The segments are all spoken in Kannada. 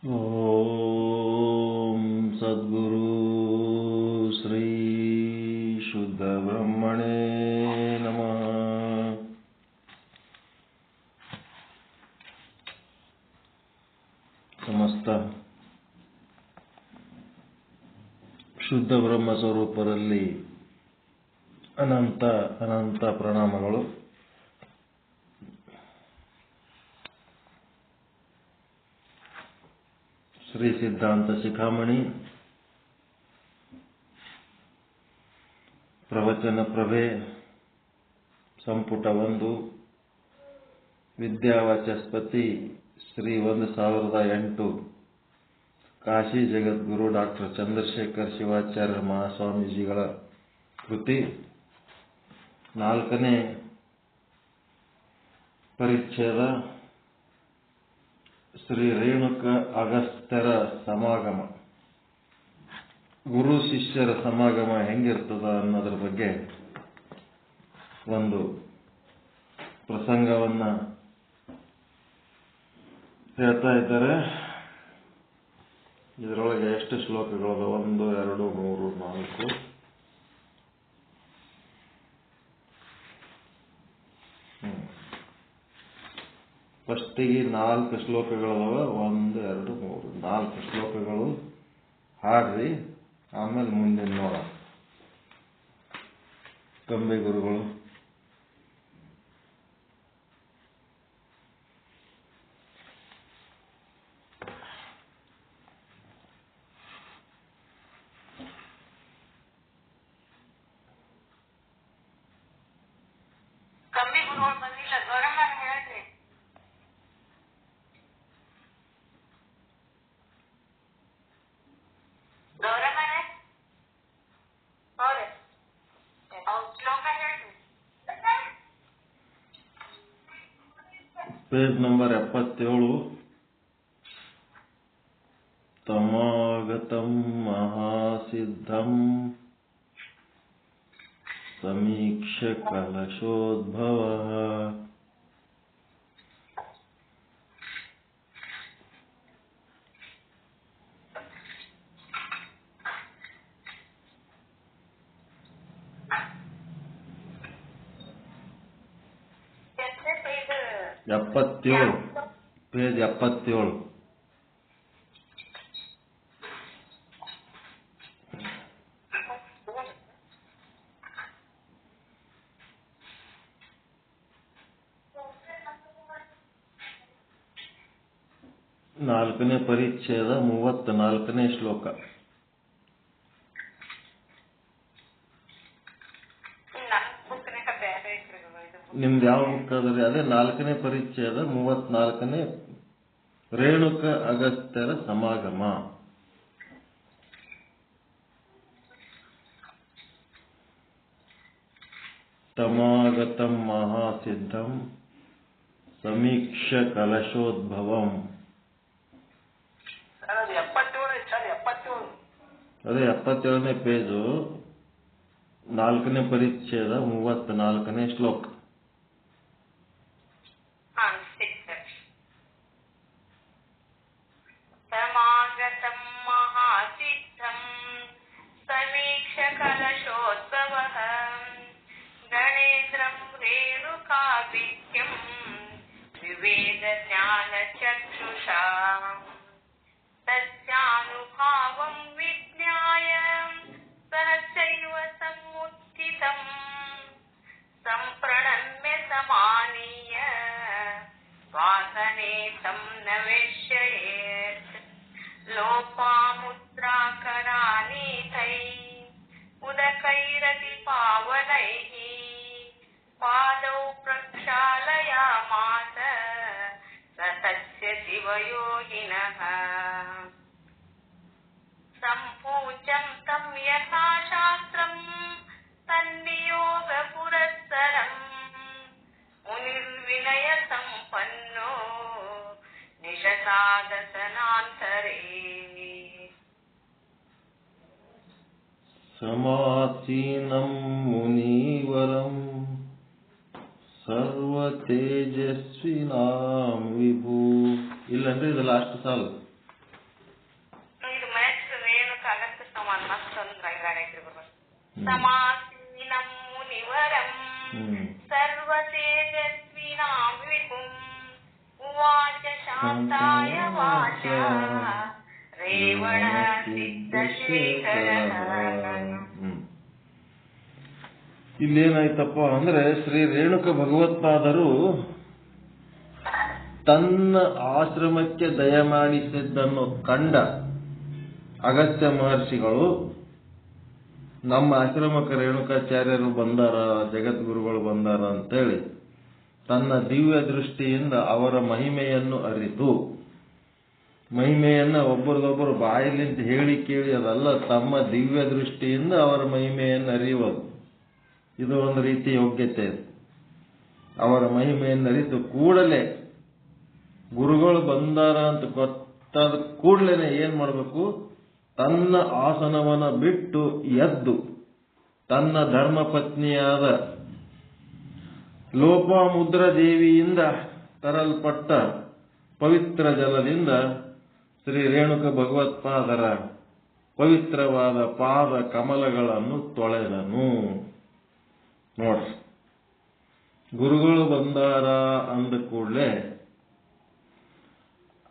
ಓಂ ಸದ್ಗುರು ಶ್ರೀ ಶುದ್ಧ ಬ್ರಹ್ಮಣೇ ನಮಃ. ಸಮಸ್ತ ಶುದ್ಧ ಬ್ರಹ್ಮ ಸ್ವರೂಪರಲ್ಲಿ ಅನಂತ ಅನಂತ ಪ್ರಣಾಮಗಳು. ಶ್ರೀ ಸಿದ್ಧಾಂತ ಶಿಖಾಮಣಿ ಪ್ರವಚನ ಪ್ರಭೆ ಸಂಪುಟ 1 ವಿದ್ಯಾವಾಚಸ್ಪತಿ ಶ್ರೀ 1008 ಕಾಶಿ ಜಗದ್ಗುರು ಡಾಕ್ಟರ್ ಚಂದ್ರಶೇಖರ್ ಶಿವಾಚಾರ್ಯ ಮಹಾಸ್ವಾಮೀಜಿಗಳ ಕೃತಿ. 4ನೇ ಪರಿಚ್ಛೇದ ಶ್ರೀ ರೇಣುಕ ಅಗಸ್ತ್ಯರ ಸಮಾಗಮ. ಗುರು ಶಿಷ್ಯರ ಸಮಾಗಮ ಹೆಂಗಿರ್ತದ ಅನ್ನೋದ್ರ ಬಗ್ಗೆ ಒಂದು ಪ್ರಸಂಗವನ್ನ ಹೇಳ್ತಾ ಇದ್ದಾರೆ. ಇದರೊಳಗೆ ಎಷ್ಟು ಶ್ಲೋಕಗಳು? 1, 2, 3, 4. ಫಸ್ಟಿಗೆ 4 ಶ್ಲೋಕಗಳವ. 1, 2, 3, 4 ಶ್ಲೋಕಗಳು ಹಾಡ್ರಿ, ಆಮೇಲೆ ಮುಂದಿನ ನೋಡ. ಕಂಬಿ ಗುರುಗಳು ಪೇಜ್ ನಂಬರ್ 77. ತಮಾಗತಂ ಮಹಾಸಿದ್ಧಂ ಸಮೀಕ್ಷ್ಯ ಕಲಶೋದ್ಭವಃ ಪೇಜ್ 77. ನಾಲ್ಕನೇ ಪರಿಚ್ಛೇದ 34ನೇ ಶ್ಲೋಕ. ನಿಮ್ದು ಯಾವ ಬುಕ್ ಅದ್ರಿ? ಅದೇ 4ನೇ ಪರಿಚ್ಛೇದ 34ನೇ ರೇಣುಕ ಅಗಸ್ತ್ಯರ ಸಮಾಗಮ. ತಮಾಗತಂ ಮಹಾಸಿದ್ಧಂ ಸಮೀಕ್ಷ್ಯ ಕಲಶೋದ್ಭವಂ. ಅದೇ 77ನೇ ಪೇಜು 4ನೇ ಪರಿಚ್ಛೇದ 34ನೇ ಶ್ಲೋಕ. ಸಮಾಸೀನಂ ಮುನಿವರಂ ಸರ್ವತೇಜಸ್ವಿನಾಂ ವಿಭು. ಇಲ್ಲಂದ್ರೆ ಇದು ಲಾಸ್ಟ್ ಸಾಲು. ಸಮಾಸೀನಂ ಮುನಿವರಂ ಸರ್ವತೇಜಸ್ವಿನಾಂ ವಿಭುಂ ಉವಾಚ ಶಾಂತಾಯ ವಾಚ ರೇವಣ ಸಿದ್ಧಶೇಖರಃ. ಇಲ್ಲೇನಾಯ್ತಪ್ಪ ಅಂದ್ರೆ ಶ್ರೀ ರೇಣುಕ ಭಗವತ್ಪಾದರು ತನ್ನ ಆಶ್ರಮಕ್ಕೆ ದಯಮಾಡಿಸಿದ್ದನ್ನು ಕಂಡ ಅಗಸ್ತ್ಯ ಮಹರ್ಷಿಗಳು ನಮ್ಮ ಆಶ್ರಮಕ್ಕೆ ರೇಣುಕಾಚಾರ್ಯರು ಬಂದಾರ, ಜಗದ್ಗುರುಗಳು ಬಂದಾರ ಅಂತೇಳಿ ತನ್ನ ದಿವ್ಯ ದೃಷ್ಟಿಯಿಂದ ಅವರ ಮಹಿಮೆಯನ್ನು ಅರಿತು, ಮಹಿಮೆಯನ್ನ ಒಬ್ಬರಿಗೊಬ್ಬರು ಬಾಯಿಲಿಂದ ಹೇಳಿ ಕೇಳಿ ಅದಲ್ಲ, ತಮ್ಮ ದಿವ್ಯ ದೃಷ್ಟಿಯಿಂದ ಅವರ ಮಹಿಮೆಯನ್ನು ಅರಿಯುವುದು, ಇದು ಒಂದು ರೀತಿ ಯೋಗ್ಯತೆ. ಅವರ ಮಹಿಮೆಯನ್ನು ಅರಿತು ಕೂಡಲೇ ಗುರುಗಳು ಬಂದಾರ ಅಂತ ಗೊತ್ತಾದ ಕೂಡಲೇ ಏನ್ ಮಾಡಬೇಕು, ತನ್ನ ಆಸನವನ್ನು ಬಿಟ್ಟು ಎದ್ದು ತನ್ನ ಧರ್ಮಪತ್ನಿಯಾದ ಲೋಪಾಮುದ್ರ ದೇವಿಯಿಂದ ತರಲ್ಪಟ್ಟ ಪವಿತ್ರ ಜಲದಿಂದ ಶ್ರೀ ರೇಣುಕ ಭಗವತ್ಪಾದರ ಪವಿತ್ರವಾದ ಪಾದ ಕಮಲಗಳನ್ನು ತೊಳೆದನು. ನೋಡ್ರಿ, ಗುರುಗಳು ಬಂದಾರ ಅಂದ ಕೂಡಲೇ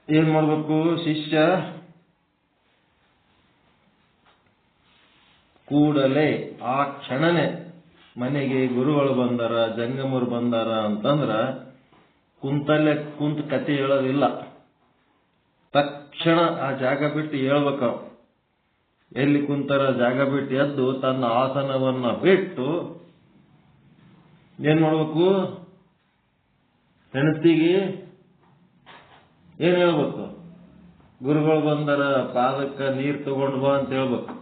ಏನ್ ಮಾಡ್ಬೇಕು, ಶಿಷ್ಯ ಕೂಡಲೇ ಆ ಕ್ಷಣನೇ ಮನೆಗೆ ಗುರುಗಳು ಬಂದಾರ, ಜಂಗಮರು ಬಂದಾರ ಅಂತಂದ್ರ ಕುಂತಲ್ಲೇ ಕುಂತ ಕತೆ ಹೇಳೋದಿಲ್ಲ, ತಕ್ಷಣ ಆ ಜಾಗ ಬಿಟ್ಟು ಹೇಳ್ಬೇಕ. ಎಲ್ಲಿ ಕುಂತಾರ ಜಾಗ ಬಿಟ್ಟು ಎದ್ದು ತನ್ನ ಆಸನವನ್ನ ಬಿಟ್ಟು ಏನ್ ಮಾಡ್ಬೇಕು, ಹೆಂಡತಿಗೆ ಏನ್ ಹೇಳ್ಬೇಕು, ಗುರುಗಳು ಬಂದಾರ ಪಾದಕ್ಕ ನೀರ್ ತಗೊಂಡು ಬಾ ಅಂತ ಹೇಳ್ಬೇಕು.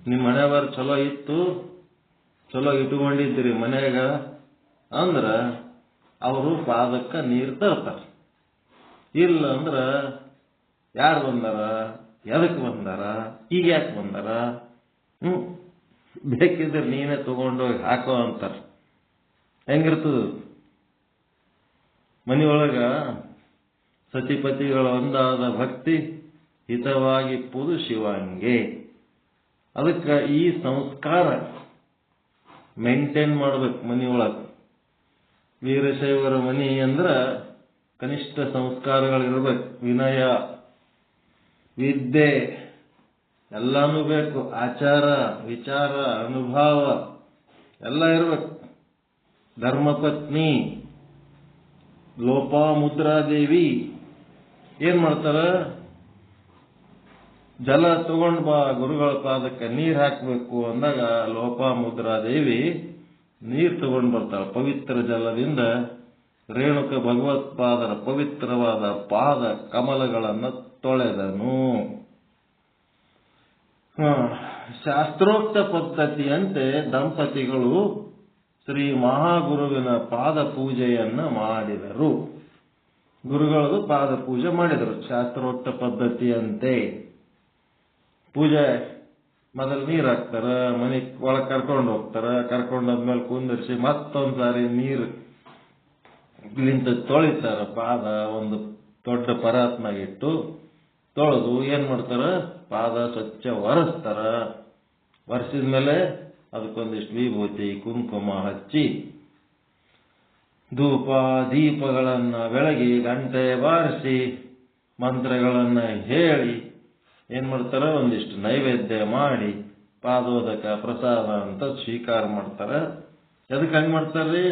ನಿಮ್ ಮನೆಯವರು ಚಲೋ ಇತ್ತು, ಚಲೋ ಇಟ್ಕೊಂಡಿದ್ರಿ ಮನ್ಯಾಗ ಅಂದ್ರ ಅವರು ಪಾದಕ್ಕ ನೀರು ತರ್ತಾರ. ಇಲ್ಲ ಅಂದ್ರ ಯಾರು ಬಂದಾರ, ಎದಕ್ ಬಂದಾರ, ಈಗ ಯಾಕೆ ಬಂದಾರ, ಬೇಕಿದ್ರೆ ನೀನೇ ತಗೊಂಡೋಗಿ ಹಾಕೋ ಅಂತಾರ. ಹೆಂಗಿರ್ತದ ಮನೆಯೊಳಗ ಸತಿಪತಿಗಳ ಒಂದಾದ ಭಕ್ತಿ ಹಿತವಾಗಿಪ್ಪುದು ಶಿವಂಗೆ. ಅದಕ್ಕೆ ಈ ಸಂಸ್ಕಾರ ಮೇಂಟೈನ್ ಮಾಡ್ಬೇಕು ಮನೆಯೊಳಗ. ವೀರಶೈವರ ಮನಿ ಅಂದ್ರ ಕನಿಷ್ಠ ಸಂಸ್ಕಾರಗಳಿರ್ಬೇಕು, ವಿನಯ, ವಿದ್ಯೆ ಎಲ್ಲಾನು ಬೇಕು, ಆಚಾರ ವಿಚಾರ ಅನುಭವ ಎಲ್ಲ ಇರ್ಬೇಕು. ಧರ್ಮಪತ್ನಿ ಲೋಪಾಮುದ್ರಾದೇವಿ ಏನ್ ಮಾಡ್ತಾರ, ಜಲ ತಗೊಂಡ್ ಬಾ ಗುರುಗಳ ಪಾದಕ್ಕೆ ನೀರ್ ಹಾಕ್ಬೇಕು ಅಂದಾಗ ಲೋಪಾಮುದ್ರಾದೇವಿ ನೀರ್ ತಗೊಂಡ್ ಬರ್ತಾಳ. ಪವಿತ್ರ ಜಲದಿಂದ ರೇಣುಕ ಭಗವತ್ಪಾದರ ಪವಿತ್ರವಾದ ಪಾದ ಕಮಲಗಳನ್ನು ತೊಳೆದನು. ಶಾಸ್ತ್ರೋಕ್ತ ಪದ್ಧತಿಯಂತೆ ದಂಪತಿಗಳು ಶ್ರೀ ಮಹಾಗುರುವಿನ ಪಾದ ಪೂಜೆಯನ್ನ ಮಾಡಿದರು. ಗುರುಗಳದು ಪಾದ ಪೂಜೆ ಮಾಡಿದರು ಶಾಸ್ತ್ರೋಕ್ತ ಪದ್ಧತಿಯಂತೆ. ಪೂಜೆ ಮೊದಲು ನೀರ್ ಹಾಕ್ತಾರ, ಮನೆ ಒಳಗೆ ಕರ್ಕೊಂಡು ಹೋಗ್ತಾರ, ಕರ್ಕೊಂಡೋದ್ಮೇಲೆ ಕುಂದಿರ್ಸಿ ಮತ್ತೊಂದ್ಸಾರಿ ನೀರು ಇಲ್ಲಿಂದ ತೊಳಿತಾರ. ಪಾದ ಒಂದು ದೊಡ್ಡ ಪರಾತ್ನಾಗಿಟ್ಟು ತೊಳೆದು ಏನ್ ಮಾಡ್ತಾರ, ಪಾದ ಸ್ವಚ್ಛ ಒರೆಸ್ತಾರ. ಒರೆಸಿದ್ಮೇಲೆ ಅದಕ್ಕೊಂದಿಷ್ಟು ವಿಭೂತಿ ಕುಂಕುಮ ಹಚ್ಚಿ ಧೂಪ ದೀಪಗಳನ್ನ ಬೆಳಗಿ ಗಂಟೆ ಬಾರಿಸಿ ಮಂತ್ರಗಳನ್ನ ಹೇಳಿ ಏನ್ ಮಾಡ್ತಾರ, ಒಂದಿಷ್ಟು ನೈವೇದ್ಯ ಮಾಡಿ ಪಾದೋದಕ ಪ್ರಸಾದ ಅಂತ ಸ್ವೀಕಾರ ಮಾಡ್ತಾರ. ಎದಕ್ಕೆ ಹಂಗ್ ಮಾಡ್ತಾರ್ರಿ,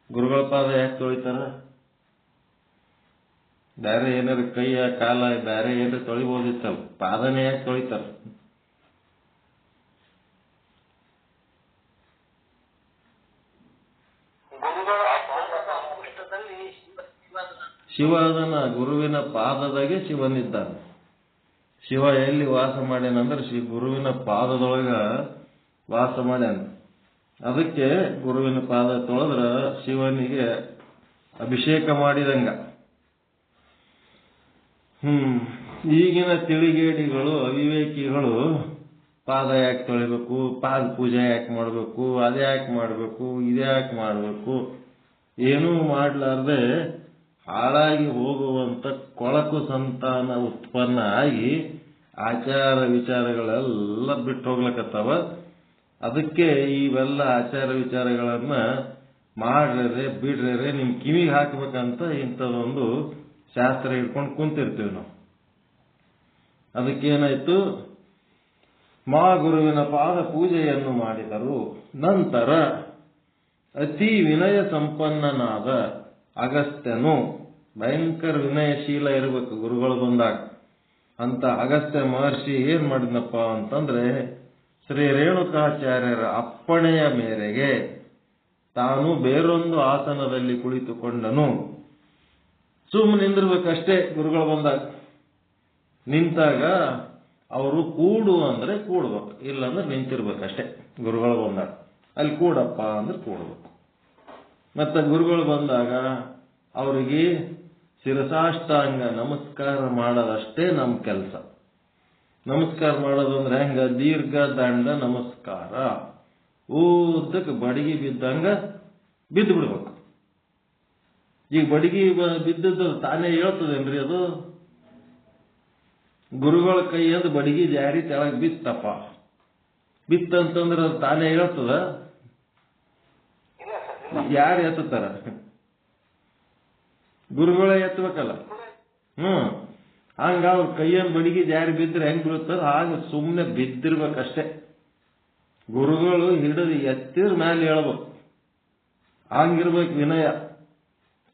ಗುರುಗಳ ಪಾದ ಯಾಕೆ ತೊಳಿತಾರ? ಬೇರೆ ಏನಾರ ಕೈಯ ಕಾಲ ಬೇರೆ ಏನಾರ ತೊಳಿಬೋದಿತ್ತಲ್ಲ, ಪಾದನೇ ಯಾಕೆ ತೊಳಿತಾರ? ಶಿವ ಅದನ್ನ ಗುರುವಿನ ಪಾದದಾಗೆ ಶಿವನಿದ್ದಾನೆ. ಶಿವ ಎಲ್ಲಿ ವಾಸ ಮಾಡ್ಯಾನಂದ್ರೆ ಶ್ರೀ ಗುರುವಿನ ಪಾದದೊಳಗ ವಾಸ ಮಾಡ್ಯಾನ. ಅದಕ್ಕೆ ಗುರುವಿನ ಪಾದ ತೊಳೆದ್ರ ಶಿವನಿಗೆ ಅಭಿಷೇಕ ಮಾಡಿದಂಗ. ಈಗಿನ ತಿಳಿಗೇಡಿಗಳು ಅವಿವೇಕಿಗಳು ಪಾದ ಯಾಕೆ ತೊಳಿಬೇಕು, ಪಾದ ಪೂಜೆ ಯಾಕೆ ಮಾಡಬೇಕು, ಅದ್ಯಾಕೆ ಮಾಡಬೇಕು, ಇದ್ಯಾಕೆ ಮಾಡಬೇಕು, ಏನೂ ಮಾಡ್ಲಾರ್ದೆ ಹಾಳಾಗಿ ಹೋಗುವಂತ ಕೊಳಕು ಸಂತಾನ ಉತ್ಪನ್ನ ಆಗಿ ಆಚಾರ ವಿಚಾರಗಳೆಲ್ಲ ಬಿಟ್ಟು ಹೋಗ್ಲಕತ್ತಾವ. ಅದಕ್ಕೆ ಇವೆಲ್ಲ ಆಚಾರ ವಿಚಾರಗಳನ್ನ ಮಾಡ್ರೆ ಬಿಡ್ರೆ ನಿಮ್ ಕಿವಿಗೆ ಹಾಕ್ಬೇಕಂತ ಇಂಥದೊಂದು ಶಾಸ್ತ್ರ ಹಿಡ್ಕೊಂಡು ಕುಂತಿರ್ತೀವಿ ನಾವು. ಅದಕ್ಕೇನಾಯ್ತು, ಗುರುವಿನ ಪಾದ ಪೂಜೆಯನ್ನು ಮಾಡಿದರು. ನಂತರ ಅತಿ ವಿನಯ ಸಂಪನ್ನನಾದ ಅಗಸ್ತ್ಯನು, ಭಯಂಕರ ವಿನಯಶೀಲ ಇರಬೇಕು ಗುರುಗಳು ಬಂದಾಗ, ಅಂತ ಅಗಸ್ತ್ಯ ಮಹರ್ಷಿ ಏನ್ ಮಾಡಿದ್ನಪ್ಪ ಅಂತಂದ್ರೆ, ಶ್ರೀ ರೇಣುಕಾಚಾರ್ಯರ ಅಪ್ಪಣೆಯ ಮೇರೆಗೆ ತಾನು ಬೇರೊಂದು ಆಸನದಲ್ಲಿ ಕುಳಿತುಕೊಂಡನು. ಸುಮ್ಮನೆ ನಿಂದಿರ್ಬೇಕಷ್ಟೇ ಗುರುಗಳು ಬಂದಾಗ. ನಿಂತಾಗ ಅವರು ಕೂಡು ಅಂದ್ರೆ ಕೂಡ್ಬೇಕು, ಇಲ್ಲಾಂದ್ರೆ ನಿಂತಿರ್ಬೇಕಷ್ಟೇ ಗುರುಗಳು ಬಂದಾಗ. ಅಲ್ಲಿ ಕೂಡಪ್ಪ ಅಂದ್ರೆ ಕೂಡ್ಬೇಕು. ಮತ್ತೆ ಗುರುಗಳು ಬಂದಾಗ ಅವರಿಗೆ ಶಿರಸಾಷ್ಟಾಂಗ ನಮಸ್ಕಾರ ಮಾಡೋದಷ್ಟೇ ನಮ್ಮ ಕೆಲಸ. ನಮಸ್ಕಾರ ಮಾಡೋದು ಅಂದ್ರೆ ಹೆಂಗ, ದೀರ್ಘ ದಂಡ ನಮಸ್ಕಾರ, ಉದ್ದಕ್ಕೆ ಬಡಗಿ ಬಿದ್ದಂಗ ಬಿದ್ದು ಬಿಡ್ಬೇಕು. ಈಗ ಬಡಗಿ ಬಿದ್ದದ್ದು ತಾನೇ ಹೇಳ್ತದೇನ್ರಿ ಅದು? ಗುರುಗಳ ಕೈಯಂದು ಬಡಗಿ ಜಾರಿ ತೆಳಗ್ ಬಿತ್ತಪ್ಪ, ಬಿತ್ತಂತಂದ್ರೆ ಅದು ತಾನೇ ಹೇಳ್ತದ? ಯಾರು ಎತ್ತಾರ? ಗುರುಗಳೇ ಎತ್ತಬೇಕಲ್ಲ. ಹಂಗ ಅವ್ರ ಕೈಯನ್ನು ಬಡಗಿ ಜಾರಿ ಬಿದ್ರೆ ಹೆಂಗ್ ಬೀಳ್ತದ ಹಾಗೆ ಸುಮ್ಮನೆ ಬಿದ್ದಿರ್ಬೇಕಷ್ಟೇ. ಗುರುಗಳು ಹಿಡಿದು ಎತ್ತಿರ ಮೇಲೆ ಹೇಳ್ಬೇಕು, ಹಂಗಿರ್ಬೇಕು ವಿನಯ.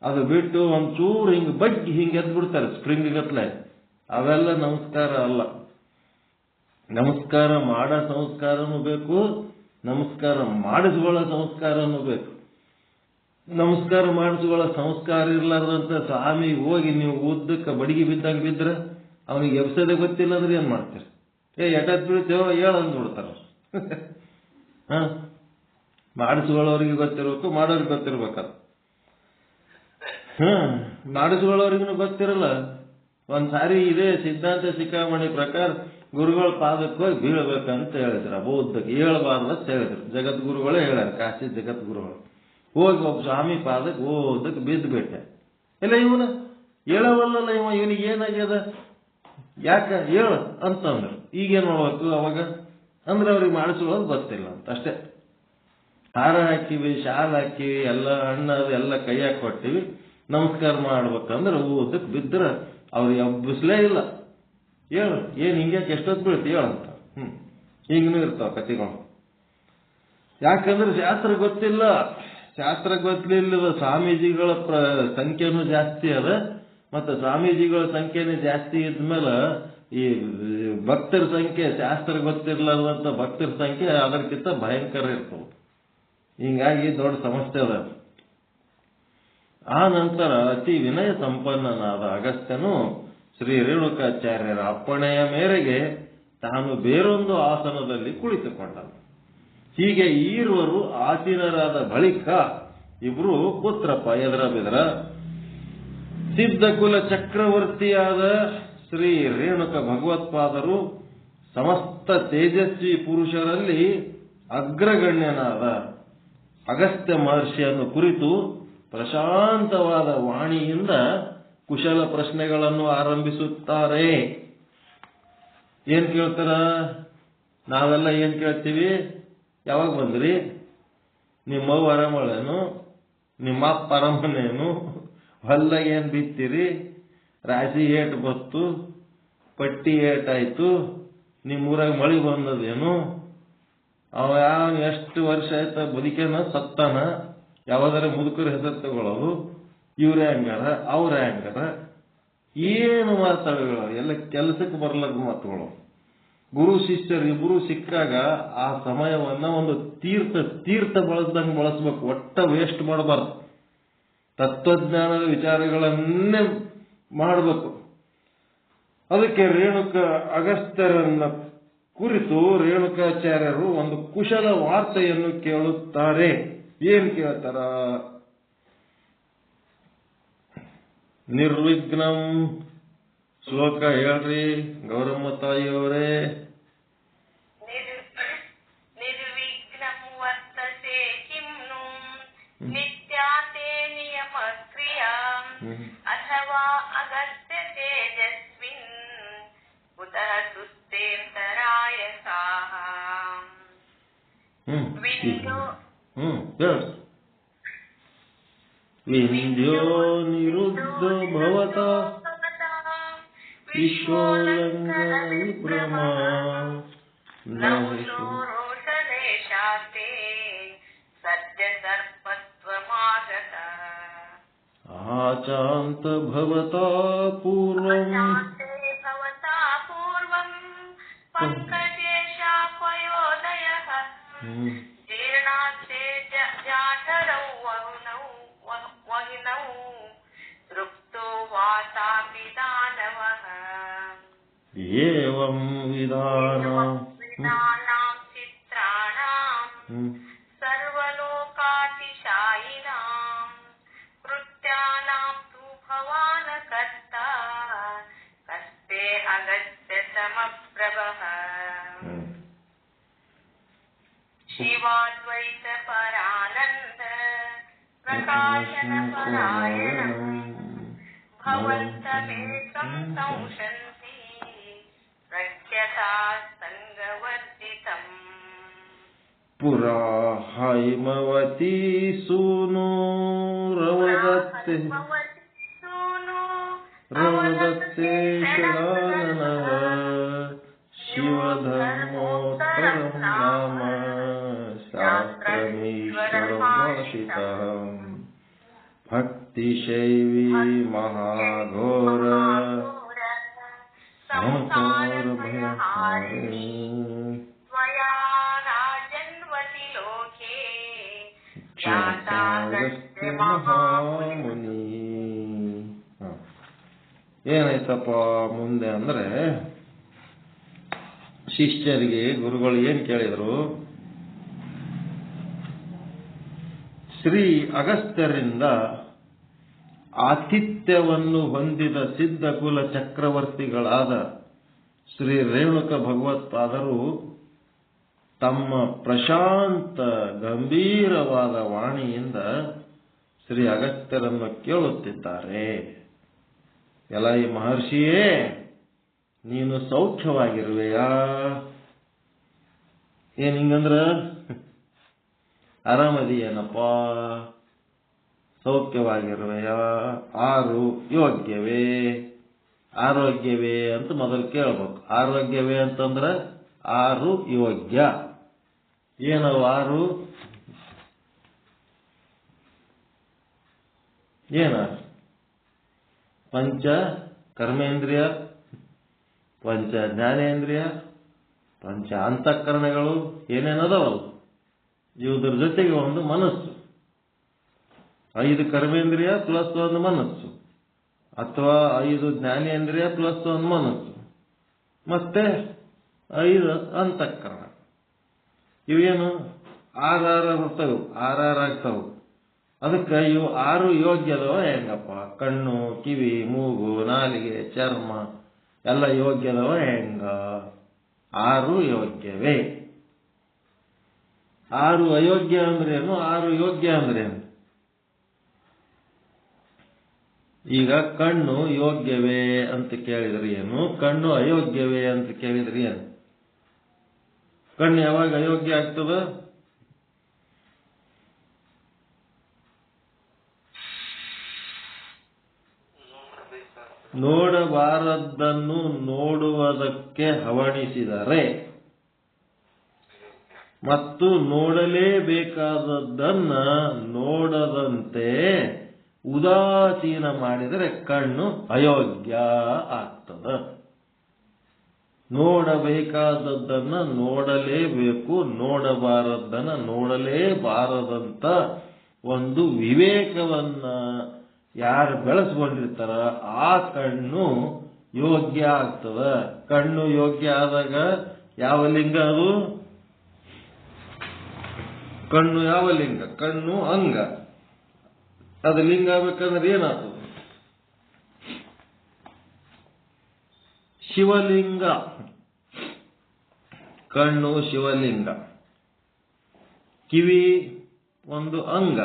ಅದು ಬಿಟ್ಟು ಒಂಚೂರು ಹಿಂಗ್ ಬಗ್ಗಿ ಹಿಂಗೆ ಎದ್ದು ಬಿಡ್ತಾರೆ ಸ್ಪ್ರಿಂಗ್ ಗತ್ಲೆ, ಅವೆಲ್ಲ ನಮಸ್ಕಾರ ಅಲ್ಲ. ನಮಸ್ಕಾರ ಮಾಡೋ ಸಂಸ್ಕಾರನೂ ಬೇಕು, ನಮಸ್ಕಾರ ಮಾಡಿಸ್ಕೊಳ್ಳೋ ಸಂಸ್ಕಾರನೂ ಬೇಕು. ನಮಸ್ಕಾರ ಮಾಡಿಸ್ಕೊಳ್ಳೋ ಸಂಸ್ಕಾರ ಇರ್ಲಾರ್ದಂತ ಸ್ವಾಮಿ ಹೋಗಿ ನೀವು ಉದ್ದಕ್ಕೆ ಬಡಗಿ ಬಿದ್ದಂಗೆ ಬಿದ್ರೆ ಅವನಿಗೆ ಎಬ್ಸದೆ ಗೊತ್ತಿಲ್ಲ ಅಂದ್ರೆ ಏನ್ ಮಾಡ್ತೀರಿ? ಎಟತ್ ಬೀಳ್ತೇವೋ ಹೇಳಂದ್ ಬಿಡ್ತಾರ. ಮಾಡಿಸ್ಕೊಳ್ಳೋರಿಗೆ ಗೊತ್ತಿರ್ಬೇಕು, ಮಾಡೋರಿಗೆ ಗೊತ್ತಿರ್ಬೇಕಲ್ಲ. ಮಾಡಿಸ್ಕೊಳ್ಳೋರಿಗೂ ಗೊತ್ತಿರಲ್ಲ. ಒಂದ್ಸಾರಿ ಇದೇ ಸಿದ್ಧಾಂತ ಶಿಖಾಮಣಿ ಪ್ರಕಾರ ಗುರುಗಳ ಪಾದಕ್ಕೆ ಹೋಗಿ ಬೀಳ್ಬೇಕಂತ ಹೇಳಿದ್ರು. ಅಬೋಧಕ್ಕೆ ಹೇಳಬಾರ್ದಂತ ಹೇಳಿದ್ರು. ಜಗದ್ಗುರುಗಳೇ ಹೇಳ್ಯಾರ, ಕಾಶಿ ಜಗದ್ಗುರುಗಳು. ಹೋಗಿ ಒಬ್ಬ ಸ್ವಾಮಿ ಪಾದಕ್ಕೆ ಓದಕ್ಕೆ ಬಿದ್ದು ಬಿಟ್ಟೆ. ಇಲ್ಲ ಇವನು ಹೇಳವಲ್ಲ, ಇವನಿಗೆ ಏನಾಗ್ಯದ, ಯಾಕ ಹೇಳ ಅಂತಂದ್ರು. ಈಗೇನ್ ಮಾಡ್ಬೇಕು ಅವಾಗ ಅಂದ್ರೆ ಅವ್ರಿಗೆ ಮಾಡಿಸ್ಕೊಳ್ಳೋದು ಗೊತ್ತಿಲ್ಲ ಅಂತ ಅಷ್ಟೇ. ಹಾರ ಹಾಕಿವಿ, ಶಾಲ್ ಹಾಕಿವಿ, ಎಲ್ಲ ಹಣ್ಣದು ಎಲ್ಲ ಕೈಯಾಗ ಕೊಟ್ಟಿವಿ, ನಮಸ್ಕಾರ ಮಾಡ್ಬೇಕಂದ್ರೆ ಓದಕ್ಕೆ ಬಿದ್ರೆ ಅವ್ರಿಗೆ ಹಬ್ಬಿಸ್ಲೇ ಇಲ್ಲ. ಹೇಳು ಏನ್ ಹಿಂಗೆ ಎಷ್ಟೊತ್ತು ಬೀಳ್ತಿ ಹೇಳಂತ. ಹಿಂಗೂ ಇರ್ತಾವ ಕಥೆಗಳು. ಯಾಕಂದ್ರೆ ಶಾಸ್ತ್ರ ಗೊತ್ತಿಲ್ಲ. ಶಾಸ್ತ್ರ ಗೊತ್ತಿಲ್ಲದ ಸ್ವಾಮೀಜಿಗಳ ಸಂಖ್ಯೆನೂ ಜಾಸ್ತಿ ಅದ. ಮತ್ತೆ ಸ್ವಾಮೀಜಿಗಳ ಸಂಖ್ಯೆನೇ ಜಾಸ್ತಿ ಇದ್ಮೇಲೆ ಈ ಭಕ್ತರ ಸಂಖ್ಯೆ, ಶಾಸ್ತ್ರ ಗೊತ್ತಿರ್ಲಾರ್ದಂತ ಭಕ್ತರ ಸಂಖ್ಯೆ ಅದಕ್ಕಿಂತ ಭಯಂಕರ ಇರ್ತವೆ. ಹಿಂಗಾಗಿ ದೊಡ್ಡ ಸಮಸ್ಯೆ ಅದ. ಆ ನಂತರ ಅತಿ ವಿನಯ ಸಂಪನ್ನನಾದ ಅಗಸ್ತ್ಯನು ಶ್ರೀ ರೇಣುಕಾಚಾರ್ಯರ ಅಪ್ಪಣೆಯ ಮೇರೆಗೆ ತಾನು ಬೇರೊಂದು ಆಸನದಲ್ಲಿ ಕುಳಿತುಕೊಂಡನು. ಹೀಗೆ ಈರುವರು ಆಸೀನರಾದ ಬಳಿಕ ಇಬ್ರು ಪುತ್ರಪ್ಪ ಎದರ ಬಿದರ ಸಿದ್ಧಕುಲ ಚಕ್ರವರ್ತಿಯಾದ ಶ್ರೀ ರೇಣುಕ ಭಗವತ್ಪಾದರು ಸಮಸ್ತ ತೇಜಸ್ವಿ ಪುರುಷರಲ್ಲಿ ಅಗ್ರಗಣ್ಯನಾದ ಅಗಸ್ತ್ಯ ಮಹರ್ಷಿಯನ್ನು ಕುರಿತು ಪ್ರಶಾಂತವಾದ ವಾಣಿಯಿಂದ ಕುಶಲ ಪ್ರಶ್ನೆಗಳನ್ನು ಆರಂಭಿಸುತ್ತಾರೆ. ಏನ್ ಕೇಳ್ತಾರ? ನಾವೆಲ್ಲ ಏನ್ ಕೇಳ್ತೀವಿ? ಯಾವಾಗ ಬಂದ್ರಿ? ನಿಮ್ಮವ್ವ ಅರಮಳೇನು? ನಿಮ್ಮ ಅಪ್ಪ ಅರಮನೇನು? ಹೊಲ್ದಾಗ ಏನ್ ಬಿತ್ತೀರಿ? ರಾಶಿ ಏಟ್ ಬತ್ತು? ಪಟ್ಟಿ ಏಟಾಯ್ತು? ನಿಮ್ಮೂರಾಗ ಮಳಿ ಬಂದದೇನು? ಅವ ಯಾವ ಎಷ್ಟು ವರ್ಷ ಆಯ್ತ ಬದುಕೇನ ಸತ್ತಾನ? ಯಾವ್ದಾರ ಮುದುಕರ ಹೆಸರು ತಗೊಳ್ಳೋದು, ಇವ್ರ ಹೆಂಗಾರ ಅವ್ರ ಹೆಂಗಾರ, ಏನು ಮಾತಾಡಗಳು ಎಲ್ಲ ಕೆಲಸಕ್ಕೆ ಬರ್ಲದ ಮಾತುಗಳು. ಗುರು ಶಿಷ್ಯರು ಇಬ್ರು ಸಿಕ್ಕಾಗ ಆ ಸಮಯವನ್ನ ಒಂದು ತೀರ್ಥ ಬಳಸ್ದಂಗೆ ಬಳಸ್ಬೇಕು, ಒಟ್ಟ ವೇಸ್ಟ್ ಮಾಡಬಾರ್ದು. ತತ್ವಜ್ಞಾನದ ವಿಚಾರಗಳನ್ನೇ ಮಾಡಬೇಕು. ಅದಕ್ಕೆ ಅಗಸ್ತ್ಯರನ್ನ ಕುರಿತು ರೇಣುಕಾಚಾರ್ಯರು ಒಂದು ಕುಶಲ ವಾರ್ತೆಯನ್ನು ಕೇಳುತ್ತಾರೆ. ಏನ್ ಕೇಳ್ತಾರ? ನಿರ್ವಿಘ್ನಂ ಶ್ಲೋಕ ಹೇಳ್ರಿ ಗೌರಮ್ಮ ತಾಯಿಯವರೇ. ನಿರ್ವಿಘ್ನಂ ವರ್ತಸೆ ಕಿಮ್ನು ನಿತ್ಯಾತೆ ನಿಯಮ ಕ್ರಿಯಾ ಅಥವಾ ಅಗಸ್ತ್ಯ ತೇಜಸ್ವಿನ್ ಕುತಃ ವಿಂಧ್ಯ ವಿಂಧ್ಯ ನಿರುದ್ಧ ಭವತ ವಿಶ್ವೋಲ್ಲಂಘನ ವಿಭ್ರಮ ರೋಷಲೇಶಾಸ್ತೆ ಸದ್ಯ ಸರ್ಪತ್ವಮಾಗತ ಆಚಾಂತ ಭವತಾ ಪೂರ್ವಂ ಪಂಕಜೇಶಾಪಯೋದಯಃ ಜೀರ್ಣಾಸ್ತೆ ಜಾಠರೌ ವಹಿನೌ ತೃಪ್ತೋ ವಾಸಾಪಿ ದಾನವಃ ಏವಂ ವಿಧಾನಾಂ ಚಿತ್ರಾಣಾಂ ಸರ್ವಲೋಕಾತಿಶಾಯಿನಾಂ ಕೃತ್ಯಾನಾಂ ತು ಭವಾನ ಕರ್ತಾ ಕಸ್ತೆ ಅಗಸ್ತ್ಯ ಸಮಪ್ರಭಃ ಶಿವಾದ್ವೈತ ಪರಾನಂದ ಪ್ರಕಾಶನ ಪರಾಯಣಂ ಭವಂತಮೇಕಂ ಸಂಶಂಸಿ ಪ್ರಖ್ಯತಾ ಸಂಗವರ್ಜಿತಂ ಪುರಾ ಹೈಮವತಿ ಸೂನು ರವದತ್ತೆ ಶಲಾನನಃ ಶಿವಧರ್ಮೋತ್ತರಂ ನಾಮ ಶಾಸ್ತ್ರಮೀಶ್ವರವಾಸಿತಃ ಭಕ್ತಿಶೈವೀ ಮಹಾಘೋರ ಸಂಸಾರಭಯಹಾರಿಣೀ ತ್ವಯಾ ರಾಜನ್ವತಿ ಲೋಕೆ ಜಾತಾಗಸ್ತ್ಯ ಮಹಾಮುನಿ. ಏನಾಯ್ತಪ್ಪ ಮುಂದೆ ಅಂದ್ರೆ, ಶಿಷ್ಯರಿಗೆ ಗುರುಗಳು ಏನ್ ಕೇಳಿದ್ರು? ಶ್ರೀ ಅಗಸ್ತ್ಯರಿಂದ ಆತಿಥ್ಯವನ್ನು ಹೊಂದಿದ ಸಿದ್ಧ ಕುಲ ಚಕ್ರವರ್ತಿಗಳಾದ ಶ್ರೀ ರೇಣುಕ ಭಗವತ್ಪಾದರು ತಮ್ಮ ಪ್ರಶಾಂತ ಗಂಭೀರವಾದ ವಾಣಿಯಿಂದ ಶ್ರೀ ಅಗಸ್ತ್ಯರನ್ನು ಕೇಳುತ್ತಿದ್ದಾರೆ. ಎಲೈ ಮಹರ್ಷಿಯೇ, ನೀನು ಸೌಖ್ಯವಾಗಿರುವೆಯಾ? ಏನ್ ಹಿಂಗಂದ್ರ ಆರಾಮದಿಯೇನಪ್ಪ? ಸೌಖ್ಯವಾಗಿರುವೆಯಾ? ಆರು ಯೋಗ್ಯವೇ? ಆರೋಗ್ಯವೇ ಅಂತ ಮೊದಲು ಕೇಳ್ಬೇಕು. ಆರೋಗ್ಯವೇ ಅಂತಂದ್ರೆ ಆರು ಯೋಗ್ಯ. ಏನವು ಆರು? ಏನ? ಪಂಚ ಕರ್ಮೇಂದ್ರಿಯ, ಪಂಚ ಜ್ಞಾನೇಂದ್ರಿಯ, ಪಂಚ ಅಂತಃಕರಣಗಳು ಏನೇನದವಲ್ಲ, ಇವುದ್ರ ಜೊತೆಗೆ ಒಂದು ಮನಸ್ಸು. 5 ಕರ್ಮೇಂದ್ರಿಯ ಪ್ಲಸ್ ಒಂದು ಮನಸ್ಸು, ಅಥವಾ 5 ಜ್ಞಾನೇಂದ್ರಿಯ ಪ್ಲಸ್ ಒಂದು ಮನಸ್ಸು, ಮತ್ತೆ 5 ಅಂತಃಕರಣ. ಇವೇನು ಆರಾರು ಆಗ್ತಾವು. ಅದಕ್ಕೆ ಇವು 6 ಯೋಗ್ಯದವ ಹೆಂಗಪ್ಪ? ಕಣ್ಣು, ಕಿವಿ, ಮೂಗು, ನಾಲಿಗೆ, ಚರ್ಮ ಎಲ್ಲ ಯೋಗ್ಯದವ ಹೆಂಗ? 6 ಯೋಗ್ಯವೇ? 6 ಅಯೋಗ್ಯ ಅಂದ್ರೇನು? 6 ಯೋಗ್ಯ ಅಂದ್ರೇನು? ಈಗ ಕಣ್ಣು ಯೋಗ್ಯವೇ ಅಂತ ಕೇಳಿದ್ರಿ ಏನು? ಕಣ್ಣು ಅಯೋಗ್ಯವೇ ಅಂತ ಕೇಳಿದ್ರಿ ಏನು? ಕಣ್ಣು ಯಾವಾಗ ಅಯೋಗ್ಯ ಆಗ್ತದ? ನೋಡಬಾರದ್ದನ್ನು ನೋಡುವುದಕ್ಕೆ ಹವಣಿಸಿದರೆ ಮತ್ತು ನೋಡಲೇಬೇಕಾದದ್ದನ್ನ ನೋಡದಂತೆ ಉದಾಸೀನ ಮಾಡಿದರೆ ಕಣ್ಣು ಅಯೋಗ್ಯ ಆಗ್ತದ. ನೋಡಬೇಕಾದದ್ದನ್ನ ನೋಡಲೇಬೇಕು, ನೋಡಬಾರದ್ದನ್ನ ನೋಡಲೇಬಾರದಂತ ಒಂದು ವಿವೇಕವನ್ನ ಯಾರು ಬೆಳೆಸ್ಕೊಂಡಿರ್ತಾರ ಆ ಕಣ್ಣು ಯೋಗ್ಯ ಆಗ್ತದ. ಕಣ್ಣು ಯೋಗ್ಯ ಆದಾಗ ಯಾವ ಲಿಂಗ ಅದು? ಕಣ್ಣು ಯಾವ ಲಿಂಗ? ಕಣ್ಣು ಅಂಗ. ಅದು ಲಿಂಗ ಆಗ್ಬೇಕಂದ್ರೆ ಏನಾಗ್ತದೆ? ಶಿವಲಿಂಗ. ಕಣ್ಣು ಶಿವಲಿಂಗ. ಕಿವಿ ಒಂದು ಅಂಗ.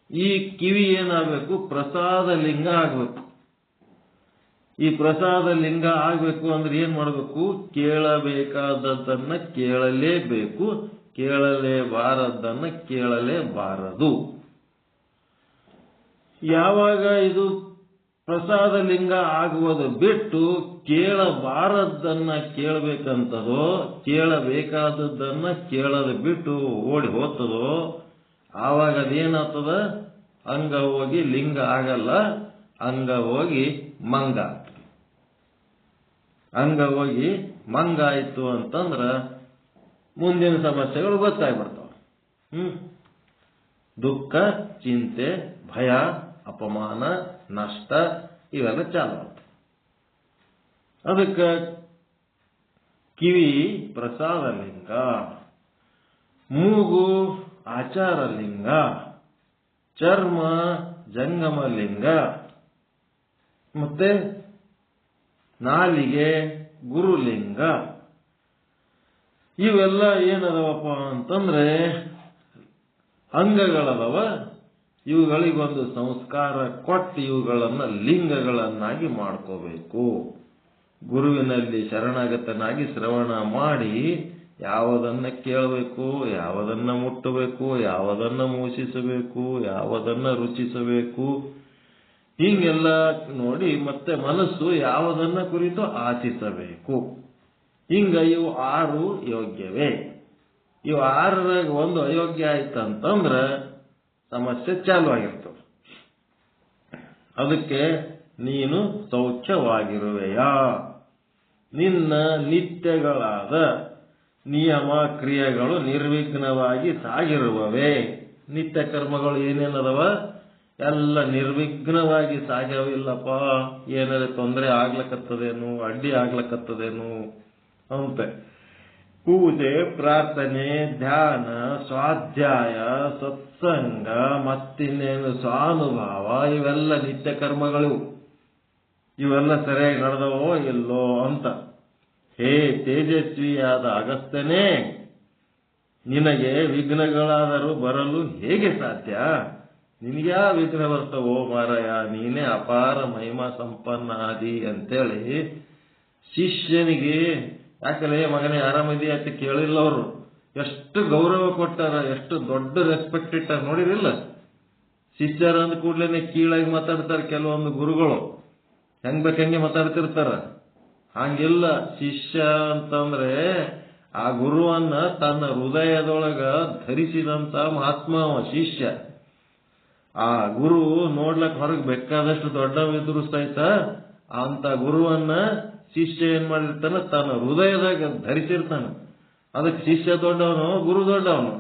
ಈ ಕಿವಿ ಏನಾಗಬೇಕು? ಪ್ರಸಾದ ಲಿಂಗ ಆಗ್ಬೇಕು. ಈ ಪ್ರಸಾದ ಲಿಂಗ ಆಗ್ಬೇಕು ಅಂದ್ರೆ ಏನ್ ಮಾಡಬೇಕು? ಕೇಳಬೇಕಾದದ್ದನ್ನ ಕೇಳಲೇಬೇಕು, ಕೇಳಲೇಬಾರದನ್ನ ಕೇಳಲೇಬಾರದು. ಯಾವಾಗ ಇದು ಪ್ರಸಾದ ಲಿಂಗ ಆಗುವುದು ಬಿಟ್ಟು ಕೇಳಬಾರದನ್ನ ಕೇಳಬೇಕಂತದೋ, ಕೇಳಬೇಕಾದದ್ದನ್ನ ಕೇಳದ ಬಿಟ್ಟು ಓಡಿ ಹೋಗ್ತದೋ, ಆವಾಗ ಅದೇನಾಗ್ತದ? ಅಂಗ ಹೋಗಿ ಲಿಂಗ ಆಗಲ್ಲ, ಅಂಗ ಹೋಗಿ ಮಂಗ. ಅಂಗ ಹೋಗಿ ಮಂಗ ಆಯ್ತು ಅಂತಂದ್ರ ಮುಂದಿನ ಸಮಸ್ಯೆಗಳು ಗೊತ್ತಾಗ್ಬಿಡ್ತಾವ. ದುಃಖ, ಚಿಂತೆ, ಭಯ, ಅಪಮಾನ, ನಷ್ಟ ಇವೆಲ್ಲ ಚಾಲು ಆಗ್ತವೆ. ಅದಕ್ಕೆ ಕಿವಿ ಪ್ರಸಾದ ಲಿಂಗ, ಮೂಗು ಆಚಾರ ಲಿಂಗ, ಚರ್ಮ ಜಂಗಮ ಲಿಂಗ, ಮತ್ತೆ ನಾಲಿಗೆ ಗುರುಲಿಂಗ. ಇವೆಲ್ಲ ಏನದವಪ್ಪ ಅಂತಂದ್ರೆ ಅಂಗಗಳದವ. ಇವುಗಳಿಗೊಂದು ಸಂಸ್ಕಾರ ಕೊಟ್ಟು ಇವುಗಳನ್ನ ಲಿಂಗಗಳನ್ನಾಗಿ ಮಾಡ್ಕೋಬೇಕು. ಗುರುವಿನಲ್ಲಿ ಶರಣಾಗತನಾಗಿ ಶ್ರವಣ ಮಾಡಿ ಯಾವುದನ್ನ ಕೇಳಬೇಕು, ಯಾವುದನ್ನ ಮುಟ್ಟಬೇಕು, ಯಾವುದನ್ನ ಮೂಸಿಸಬೇಕು, ಯಾವುದನ್ನ ರುಚಿಸಬೇಕು, ಹೀಗೆಲ್ಲ ನೋಡಿ ಮತ್ತೆ ಮನಸ್ಸು ಯಾವುದನ್ನ ಕುರಿತು ಆಚಿಸಬೇಕು. ಹಿಂಗ ಇವು 6 ಯೋಗ್ಯವೇ. ಇವು 6ರಾಗ ಒಂದು ಅಯೋಗ್ಯ ಆಯ್ತಂತಂದ್ರ ಸಮಸ್ಯೆ ಚಾಲು ಆಗಿರ್ತವೆ. ಅದಕ್ಕೆ ನೀನು ಸೌಖ್ಯವಾಗಿರುವೆಯಾ? ನಿನ್ನ ನಿತ್ಯಗಳಾದ ನಿಯಮ ಕ್ರಿಯೆಗಳು ನಿರ್ವಿಘ್ನವಾಗಿ ಸಾಗಿರುವವೇ? ನಿತ್ಯ ಕರ್ಮಗಳು ಏನೇನದವ ಎಲ್ಲ ನಿರ್ವಿಘ್ನವಾಗಿ ಸಾಗ್ಯವಿಲ್ಲಪ್ಪ. ಏನಾರ ತೊಂದರೆ ಆಗ್ಲಕತ್ತದೇನು, ಅಡ್ಡಿ ಆಗ್ಲಕತ್ತದೇನು ಅಂತ ಪೂಜೆ, ಪ್ರಾರ್ಥನೆ, ಧ್ಯಾನ, ಸ್ವಾಧ್ಯಾಯ, ಸತ್ಸಂಗ, ಮತ್ತಿನ್ನೇನು ಸ್ವಾನುಭಾವ, ಇವೆಲ್ಲ ನಿತ್ಯ ಕರ್ಮಗಳು. ಇವೆಲ್ಲ ಸರಿಯಾಗಿ ನಡೆದವೋ ಇಲ್ಲೋ ಅಂತ. ಹೇ ತೇಜಸ್ವಿಯಾದ ಅಗಸ್ತ್ಯನೇ, ನಿನಗೆ ವಿಘ್ನಗಳಾದರೂ ಬರಲು ಹೇಗೆ ಸಾಧ್ಯ? ನಿನಗ್ಯಾ ವಿಘ್ನ ಬರ್ತವೋ ಮಾರಾಯ, ನೀನೇ ಅಪಾರ ಮಹಿಮಾ ಸಂಪನ್ನ ಆದಿ ಅಂತೇಳಿ ಶಿಷ್ಯನಿಗೆ, ಯಾಕಲೇ ಮಗನೇ ಆರಾಮದಿ ಅಂತ ಕೇಳಿಲ್ಲ ಅವರು. ಎಷ್ಟು ಗೌರವ ಕೊಟ್ಟಾರ, ಎಷ್ಟು ದೊಡ್ಡ ರೆಸ್ಪೆಕ್ಟ್ ಇಟ್ಟಾರ ನೋಡಿರಿಲ್ಲ. ಶಿಷ್ಯರ ಅಂದ ಕೂಡ್ಲೇನೆ ಕೀಳಾಗಿ ಮಾತಾಡ್ತಾರೆ ಕೆಲವೊಂದು ಗುರುಗಳು, ಹೆಂಗ್ ಬೇಕಂಗೆ ಮಾತಾಡ್ತಿರ್ತಾರ. ಹಂಗಿಲ್ಲ. ಶಿಷ್ಯ ಅಂತಂದ್ರೆ ಆ ಗುರುವನ್ನ ತನ್ನ ಹೃದಯದೊಳಗ ಧರಿಸಿದಂತ ಮಹಾತ್ಮ ಶಿಷ್ಯ. ಆ ಗುರು ನೋಡ್ಲಕ್ ಹೊರಗೆ ಬೇಕಾದಷ್ಟು ದೊಡ್ಡವಿದ್ರು ಸಹಿತ ಅಂತ ಗುರುವನ್ನ ಶಿಷ್ಯ ಏನ್ ಮಾಡಿರ್ತಾನ, ತನ್ನ ಹೃದಯದಾಗ ಧರಿಸಿರ್ತಾನ. ಅದಕ್ಕೆ ಶಿಷ್ಯ ದೊಡ್ಡವನು, ಗುರು ದೊಡ್ಡವನು.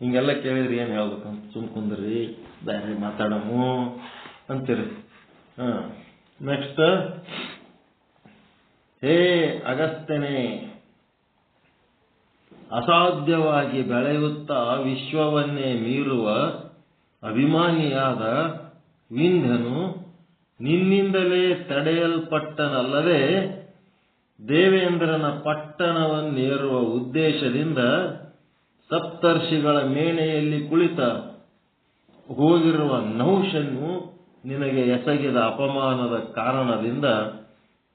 ಹಿಂಗೆಲ್ಲ ಕೇಳಿದ್ರಿ ಏನ್ ಹೇಳ್ಬೇಕಂತ ಸುಮ್ ಕುಂದ್ರಿ, ಬೇರೆ ಮಾತಾಡಮು ಅಂತೀರಿ. ನೆಕ್ಸ್ಟ್, ಹೇ ಅಗಸ್ತ್ಯನೇ, ಅಸಾಧ್ಯವಾಗಿ ಬೆಳೆಯುತ್ತಾ ವಿಶ್ವವನ್ನೇ ಮೀರುವ ಅಭಿಮಾನಿಯಾದ ವಿಂಧ್ಯನು ನಿನ್ನಿಂದಲೇ ತಡೆಯಲ್ಪಟ್ಟನಲ್ಲದೆ ದೇವೇಂದ್ರನ ಪಟ್ಟಣವನ್ನೇರುವ ಉದ್ದೇಶದಿಂದ ಸಪ್ತರ್ಷಿಗಳ ಮೇಣೆಯಲ್ಲಿ ಕುಳಿತ ಹೋಗಿರುವ ನಹುಷನು ನಿನಗೆ ಎಸಗಿದ ಅಪಮಾನದ ಕಾರಣದಿಂದ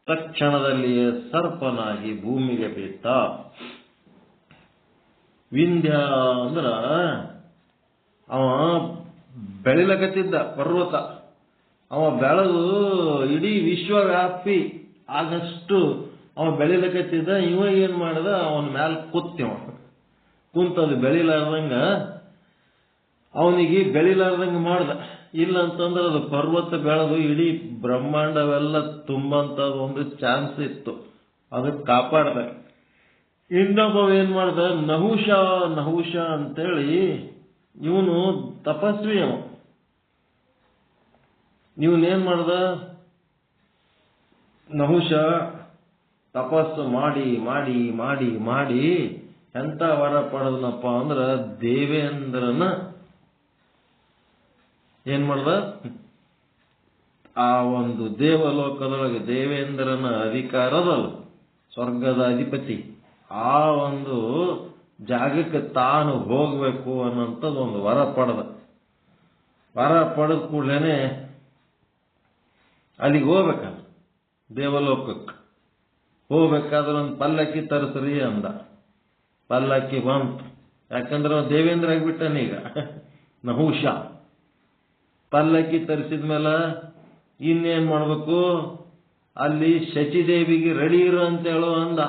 ತಕ್ಷಣದಲ್ಲಿಯೇ ಸರ್ಪನಾಗಿ ಭೂಮಿಗೆ ಬಿದ್ದ. ವಿಂಧ್ಯ ಅಂದ್ರ ಅವ ಬೆಳಿಲಕತ್ತಿದ್ದ ಪರ್ವತ. ಅವ ಬೆಳೆದು ಇಡೀ ವಿಶ್ವವ್ಯಾಪಿ ಆಗಷ್ಟು ಅವ ಬೆಳಿಲಕತ್ತಿದ್ದ. ಇವ ಏನ್ ಮಾಡ್ದ, ಅವನ ಮ್ಯಾಲ ಕುಂತದು ಬೆಳಿಲಾರ್ದಂಗ, ಅವನಿಗೆ ಬೆಳಿಲಾರ್ದಂಗ ಮಾಡ್ದ. ಇಲ್ಲ ಅಂತಂದ್ರೆ ಅದು ಪರ್ವತ ಬೆಳೆದು ಇಡೀ ಬ್ರಹ್ಮಾಂಡವೆಲ್ಲ ತುಂಬಂತದ ಒಂದು ಚಾನ್ಸ್ ಇತ್ತು. ಅದಕ್ಕೆ ಕಾಪಾಡ್ದ. ಇನ್ನೊಬ್ಬ ಏನ್ ಮಾಡ್ದ, ನಹುಷ ಅಂತೇಳಿ ಇವನು ತಪಸ್ವಿ. ಇವನೇನ್ ಮಾಡ್ದ, ನಹುಷ ತಪಸ್ಸು ಮಾಡಿ ಮಾಡಿ ಮಾಡಿ ಮಾಡಿ ಎಂತ ವರ ಪಡೆದನಪ್ಪ ಅಂದ್ರ ದೇವೇಂದ್ರನ ಏನ್ ಮಾಡ್ದ, ಆ ಒಂದು ದೇವಲೋಕದೊಳಗೆ ದೇವೇಂದ್ರನ ಅಧಿಕಾರದಲ್ಲ, ಸ್ವರ್ಗದ ಅಧಿಪತಿ, ಆ ಒಂದು ಜಾಗಕ್ಕೆ ತಾನು ಹೋಗ್ಬೇಕು ಅನ್ನೋಂಥದ್ದು ಒಂದು ವರ ಪಡೆದ. ವರ ಪಡೆದ ಕೂಡಲೇ ಅಲ್ಲಿಗೆ ಹೋಗ್ಬೇಕಲ್ಲ ದೇವಲೋಕಕ್ಕೆ. ಹೋಗ್ಬೇಕಾದ್ರೆ ಒಂದು ಪಲ್ಲಕ್ಕಿ ತರಿಸ್ರಿ ಅಂದ. ಪಲ್ಲಕ್ಕಿ ಬಂತು. ಯಾಕಂದ್ರೆ ದೇವೇಂದ್ರ ಆಗಿಬಿಟ್ಟನೀಗ ನಹುಷ. ಪಲ್ಲಕ್ಕಿ ತರಿಸಿದ್ಮೇಲೆ ಇನ್ನೇನ್ ಮಾಡ್ಬೇಕು, ಅಲ್ಲಿ ಶಚಿದೇವಿಗೆ ರೆಡಿ ಇರು ಅಂತ ಹೇಳೋ ಅಂದ.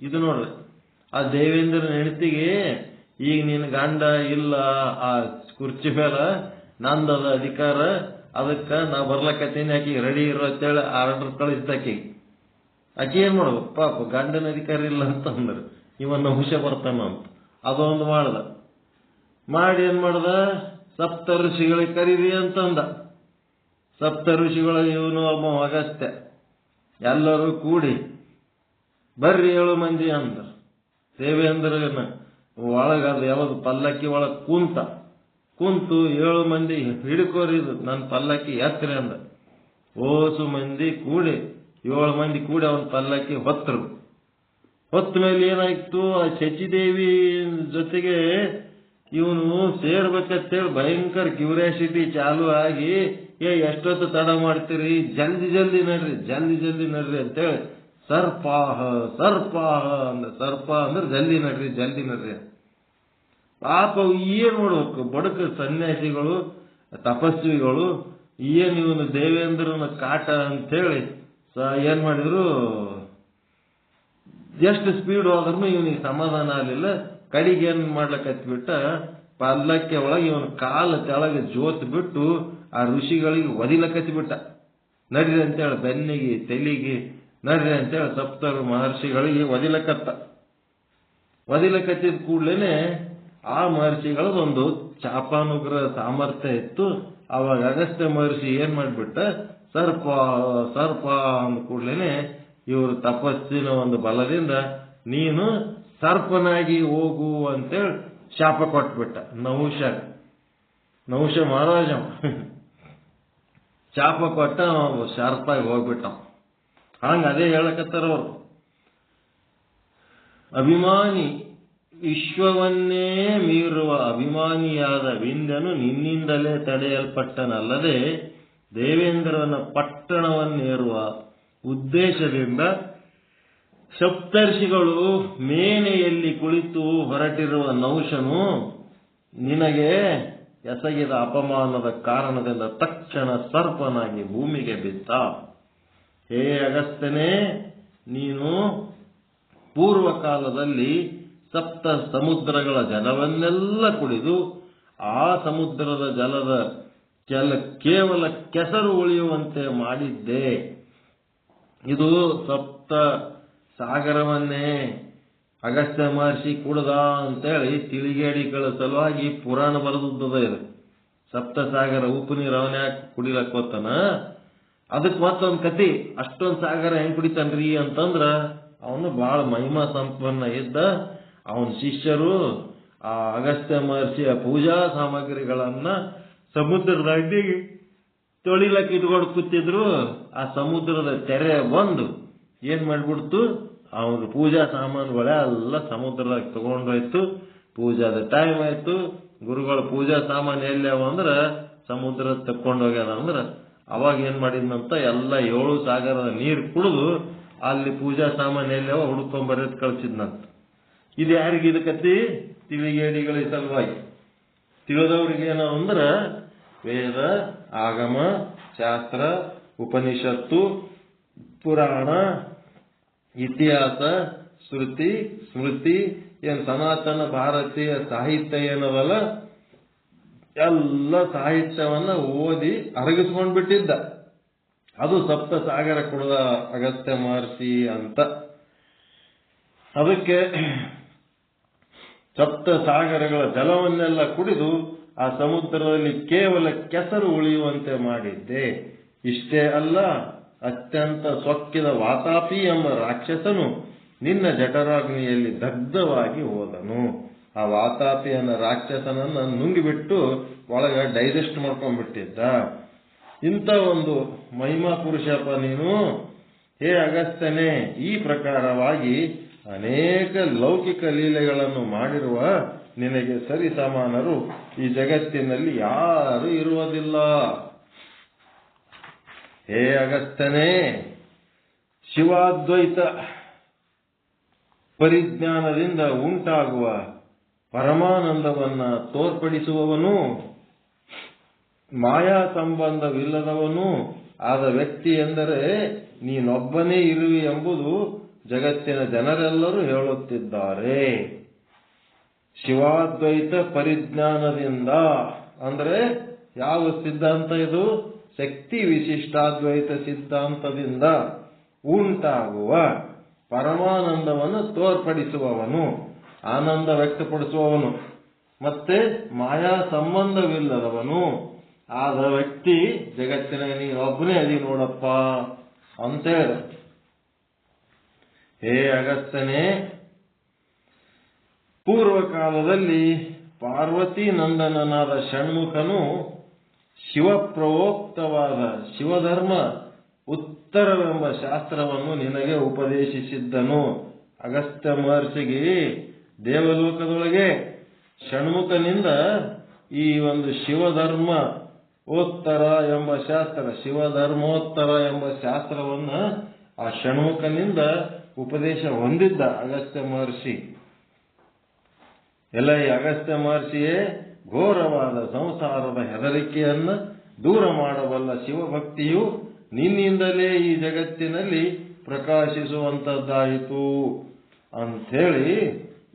ಇದು ನೋಡ್ರಿ, ಆ ದೇವೇಂದ್ರನ ಹೆಂಡತಿಗೆ ಈಗ ನಿನ್ನ ಗಂಡ ಇಲ್ಲ ಆ ಕುರ್ಚಿ ಮೇಲೆ, ನಂದದ ಅಧಿಕಾರ, ಅದಕ್ಕ ನಾ ಬರ್ಲಕತ್ತೀನಿ, ಆಕಿಗೆ ರೆಡಿ ಇರೋ ಅಂತೇಳಿ ಆರ್ಡರ್ ಕಳಿಸ್ದಾಕಿ. ಆಕಿ ಏನ್ ಮಾಡ್ಬೇಕು, ಪಾಪ ಗಂಡನ ಅಧಿಕಾರ ಇಲ್ಲ ಅಂತಂದ್ರೆ ಇವನ್ನ ಹುಷ ಬರ್ತಾನ ಅಂತ ಅದೊಂದು ಮಾಡ್ದ. ಮಾಡಿ ಏನ್ ಮಾಡ್ದ, ಸಪ್ತ ಋಷಿಗಳಿಗೆ ಕರೀರಿ ಅಂತಂದ. ಸಪ್ತ ಋಷಿಗಳ ಇವನು ಒಬ್ಬ ಅಗಸ್ತ್ಯ. ಎಲ್ಲರೂ ಕೂಡಿ ಬರ್ರಿ 7 ಮಂದಿ ಅಂದ್ರ. ದೇವೇಂದ್ರನ ಒಳಗದ ಯಾವುದು ಪಲ್ಲಕ್ಕಿ ಒಳಗ್ ಕುಂತು 7 ಮಂದಿ ಹಿಡ್ಕೋರಿದು ನನ್ನ ಪಲ್ಲಕ್ಕಿ ಎತ್ತರಿ ಅಂದ. ಓಸು ಮಂದಿ ಕೂಡಿ 7 ಮಂದಿ ಕೂಡಿ ಅವನ ಪಲ್ಲಕ್ಕಿ ಹೊತ್ತರು. ಹೊತ್ತ ಮೇಲೆ ಏನಾಯ್ತು, ಆ ಶಚಿದೇವಿ ಜೊತೆಗೆ ಇವನು ಸೇರ್ಬೇಕಂತೇಳಿ ಭಯಂಕರ ಕ್ಯೂರಿಯಾಸಿಟಿ ಚಾಲು ಆಗಿ, ಎಷ್ಟೊತ್ತು ತಡ ಮಾಡ್ತೀರಿ, ಜಲ್ದಿ ನಡ್ರಿ ಅಂತೇಳಿ ಸರ್ಪಾಹ ಅಂದ. ಸರ್ಪ ಅಂದ್ರೆ ಜಲ್ದಿ ನಡ್ರಿ. ಪಾಪ ಏನ್ ಮಾಡ್ಬೇಕು, ಬಡಕ ಸನ್ಯಾಸಿಗಳು ತಪಸ್ವಿಗಳು ಏನ್ ಇವನು ದೇವೇಂದ್ರನ ಕಾಟ ಅಂತೇಳಿ ಏನ್ ಮಾಡಿದ್ರು, ಎಷ್ಟು ಸ್ಪೀಡ್ ಹೋದ್ರೂ ಇವನಿಗೆ ಸಮಾಧಾನ ಆಗಲಿಲ್ಲ. ಕಡಿಗೆ ಏನ್ ಮಾಡ್ಲಕತ್ಬಿಟ್ಟ, ಪಲ್ಲಕ್ಕಿ ಒಳಗೆ ಇವನ ಕಾಲ ತೆಳಗೆ ಜೋತ್ ಬಿಟ್ಟು ಆ ಋಷಿಗಳಿಗೆ ಒದಿಲಕತ್ಬಿಟ್ಟ. ನಡ್ರಿ ಅಂತೇಳಿ ಬೆನ್ನಿಗೆ ತೆಲಿಗೆ ನಡ್ರಿ ಅಂತೇಳಿ ಸಪ್ತರು ಮಹರ್ಷಿಗಳಿಗೆ ಒದಿಲಕತ್ತಿದ ಕೂಡ್ಲೇನೆ ಆ ಮಹರ್ಷಿಗಳದೊಂದು ಚಾಪಾನುಗ್ರಹ ಸಾಮರ್ಥ್ಯ ಇತ್ತು. ಅವಾಗ ಅಗಸ್ತ್ಯ ಮಹರ್ಷಿ ಏನ್ ಮಾಡ್ಬಿಟ್ಟ, ಸರ್ಪ ಅಂದ ಕೂಡ್ಲೇನೆ ಇವರು ತಪಸ್ಸಿನ ಒಂದು ಬಲದಿಂದ ನೀನು ಸರ್ಪನಾಗಿ ಹೋಗು ಅಂತೇಳಿ ಶಾಪ ಕೊಟ್ಬಿಟ್ಟ. ನಹುಷ ಮಹಾರಾಜ ಶಾಪ ಕೊಟ್ಟ, ಶಾರ್ಪಾಗಿ ಹೋಗ್ಬಿಟ್ಟ. ಹಂಗ ಅದೇ ಹೇಳಕತ್ತಾರ ಅವರು. ಅಭಿಮಾನಿ ವಿಶ್ವವನ್ನೇ ಮೀರುವ ಅಭಿಮಾನಿಯಾದ ವಿಂಧ್ಯನು ನಿನ್ನಿಂದಲೇ ತಡೆಯಲ್ಪಟ್ಟನಲ್ಲದೆ ದೇವೇಂದ್ರನ ಪಟ್ಟಣವನ್ನೇರುವ ಉದ್ದೇಶದಿಂದ ಸಪ್ತರ್ಷಿಗಳು ಮೇನೆಯಲ್ಲಿ ಕುಳಿತು ಹೊರಟಿರುವ ನಹುಷನು ನಿನಗೆ ಎಸಗಿದ ಅಪಮಾನದ ಕಾರಣದಿಂದ ತಕ್ಷಣ ಸರ್ಪನಾಗಿ ಭೂಮಿಗೆ ಬಿದ್ದ. ಹೇ ಅಗಸ್ತ್ಯನೇ, ನೀನು ಪೂರ್ವಕಾಲದಲ್ಲಿ ಸಪ್ತ ಸಮುದ್ರಗಳ ಜಲವನ್ನೆಲ್ಲ ಕುಡಿದು ಆ ಸಮುದ್ರದ ಜಲದ ಕೇವಲ ಕೆಸರು ಉಳಿಯುವಂತೆ ಮಾಡಿದ್ದೆ. ಇದು ಸಪ್ತ ಸಾಗರವನ್ನೇ ಅಗಸ್ತ್ಯ ಮಹರ್ಷಿ ಕುಡ್ದ ಅಂತೇಳಿ ತಿಳಿಗೇಡಿಗಳ ಸಲುವಾಗಿ ಪುರಾಣ ಬರೆದದ. ಇದು ಸಪ್ತ ಸಾಗರ ಉಪ್ಪು ನೀರು ಅವನ್ಯಾಕೆ ಕುಡಿಲಕ್ಕೋತಾನ, ಅದಕ್ಕೆ ಮತ್ತೊಂದು ಕತಿ. ಅಷ್ಟೊಂದು ಸಾಗರ ಹೆಂಗ್ ಕುಡಿತಾನ್ರಿ ಅಂತಂದ್ರ, ಅವನು ಬಹಳ ಮಹಿಮಾ ಸಂಪನ್ನ ಇದ್ದ. ಅವನ ಶಿಷ್ಯರು ಆ ಅಗಸ್ತ್ಯ ಮಹರ್ಷಿಯ ಪೂಜಾ ಸಾಮಗ್ರಿಗಳನ್ನ ಸಮುದ್ರದಾಗಿ ತೊಳಿಲಕ್ಕೆ ಇಟ್ಕೊಂಡು ಕೂತಿದ್ರು. ಆ ಸಮುದ್ರದ ತೆರೆ ಬಂದು ಏನ್ ಮಾಡ್ಬಿಡ್ತು, ಅವ್ರ ಪೂಜಾ ಸಾಮಾನುಗಳೆಲ್ಲ ಸಮುದ್ರದಾಗ ತಗೊಂಡೋಯ್ತು. ಪೂಜಾದ ಟೈಮ್ ಆಯ್ತು. ಗುರುಗಳ ಪೂಜಾ ಸಾಮಾನು ಎಲ್ಲವ ಅಂದ್ರ ಸಮುದ್ರ ತಕೊಂಡೋಗ್ಯದ ಅಂದ್ರ, ಅವಾಗ ಏನ್ ಮಾಡಿದ್ನಂತ ಎಲ್ಲ 7 ಸಾಗರದ ನೀರು ಕುಡಿದು ಅಲ್ಲಿ ಪೂಜಾ ಸಾಮಾನು ಎಲ್ಲವ ಹುಡ್ಕೊಂಬರೋದ್ ಕಳ್ಸಿದ್ನಂತ. ಇದು ಯಾರಿಗಿದ ಕತಿ? ತಿಳಿಗೇಡಿಗಳಿಗೆ ಸಲುವಾಗಿ. ತಿಳಿದವ್ರಿಗೇನೋ ಅಂದ್ರ ವೇದ, ಆಗಮ, ಶಾಸ್ತ್ರ, ಉಪನಿಷತ್ತು, ಪುರಾಣ, ಇತಿಹಾಸ, ಶ್ರುತಿ, ಸ್ಮೃತಿ, ಏನ್ ಸನಾತನ ಭಾರತೀಯ ಸಾಹಿತ್ಯ ಏನದಲ್ಲ, ಎಲ್ಲ ಸಾಹಿತ್ಯವನ್ನ ಓದಿ ಅರಗಿಸ್ಕೊಂಡ್ಬಿಟ್ಟಿದ್ದ. ಅದು ಸಪ್ತ ಸಾಗರ ಕುಡಿದ ಅಗಸ್ತ್ಯ ಮಹರ್ಷಿ ಅಂತ. ಅದಕ್ಕೆ ಸಪ್ತ ಸಾಗರಗಳ ಜಲವನ್ನೆಲ್ಲ ಕುಡಿದು ಆ ಸಮುದ್ರದಲ್ಲಿ ಕೇವಲ ಕೆಸರು ಉಳಿಯುವಂತೆ ಮಾಡಿದ್ದೆ. ಇಷ್ಟೇ ಅಲ್ಲ, ಅತ್ಯಂತ ಸೊಕ್ಕಿದ ವಾತಾಪಿ ಎಂಬ ರಾಕ್ಷಸನು ನಿನ್ನ ಜಠರಾಗ್ನಿಯಲ್ಲಿ ದಗ್ಧವಾಗಿ ಹೋದನು. ಆ ವಾತಾಪಿ ಅನ್ನೋ ರಾಕ್ಷಸನನ್ನ ನುಂಗಿಬಿಟ್ಟು ಒಳಗ ಡೈಜೆಸ್ಟ್ ಮಾಡ್ಕೊಂಡ್ಬಿಟ್ಟಿದ್ದ. ಇಂಥ ಒಂದು ಮಹಿಮಾ ಪುರುಷಪ್ಪ ನೀನು. ಹೇ ಅಗಸ್ತ್ಯನೇ, ಈ ಪ್ರಕಾರವಾಗಿ ಅನೇಕ ಲೌಕಿಕ ಲೀಲೆಗಳನ್ನು ಮಾಡಿರುವ ನಿನಗೆ ಸರಿ ಸಮಾನರು ಈ ಜಗತ್ತಿನಲ್ಲಿ ಯಾರು ಇರುವುದಿಲ್ಲ. ಹೇ ಅಗಸ್ತ್ಯನೇ, ಶಿವಾದ್ವೈತ ಪರಿಜ್ಞಾನದಿಂದ ಉಂಟಾಗುವ ಪರಮಾನಂದವನ್ನ ತೋರ್ಪಡಿಸುವವನು, ಮಾಯಾ ಸಂಬಂಧವಿಲ್ಲದವನು ಆದ ವ್ಯಕ್ತಿ ಎಂದರೆ ನೀನೊಬ್ಬನೇ ಇರುವೆ ಎಂಬುದು ಜಗತ್ತಿನ ಜನರೆಲ್ಲರೂ ಹೇಳುತ್ತಿದ್ದಾರೆ. ಶಿವಾದ್ವೈತ ಪರಿಜ್ಞಾನದಿಂದ ಅಂದ್ರೆ ಯಾವ ಸಿದ್ಧಾಂತ ಇದು? ಶಕ್ತಿ ವಿಶಿಷ್ಟಾದ್ವೈತ ಸಿದ್ಧಾಂತದಿಂದ ಉಂಟಾಗುವ ಪರಮಾನಂದವನ್ನು ತೋರ್ಪಡಿಸುವವನು, ಆನಂದ ವ್ಯಕ್ತಪಡಿಸುವವನು, ಮತ್ತೆ ಮಾಯಾ ಸಂಬಂಧವಿಲ್ಲದವನು ಆದ ವ್ಯಕ್ತಿ ಜಗತ್ತಿನ ನೀನೊಬ್ಬನೇ ಅದಿ ನೋಡಪ್ಪ ಅಂತೇಳಿ. ಹೇ ಅಗಸ್ತ್ಯನೇ, ಪೂರ್ವಕಾಲದಲ್ಲಿ ಪಾರ್ವತಿ ನಂದನನಾದ ಷಣ್ಮುಖನು ಶಿವಪ್ರವೋಕ್ತವಾದ ಶಿವಧರ್ಮ ಉತ್ತರವೆಂಬ ಶಾಸ್ತ್ರವನ್ನು ನಿನಗೆ ಉಪದೇಶಿಸಿದ್ದನು. ಅಗಸ್ತ್ಯ ಮಹರ್ಷಿಗೆ ದೇವಲೋಕದೊಳಗೆ ಷಣ್ಮುಖನಿಂದ ಈ ಒಂದು ಶಿವಧರ್ಮ ಓತ್ತರ ಎಂಬ ಶಾಸ್ತ್ರ, ಶಿವಧರ್ಮೋತ್ತರ ಎಂಬ ಶಾಸ್ತ್ರವನ್ನ ಆ ಷಣ್ಮುಖನಿಂದ ಉಪದೇಶ ಹೊಂದಿದ್ದ ಅಗಸ್ತ್ಯ ಮಹರ್ಷಿ. ಎಲ್ಲ ಈ ಅಗಸ್ತ್ಯ ಮಹರ್ಷಿಯೇ ಘೋರವಾದ ಸಂಸಾರದ ಹೆದರಿಕೆಯನ್ನ ದೂರ ಮಾಡಬಲ್ಲ ಶಿವಭಕ್ತಿಯು ನಿನ್ನಿಂದಲೇ ಈ ಜಗತ್ತಿನಲ್ಲಿ ಪ್ರಕಾಶಿಸುವಂತದ್ದಾಯಿತು ಅಂಥೇಳಿ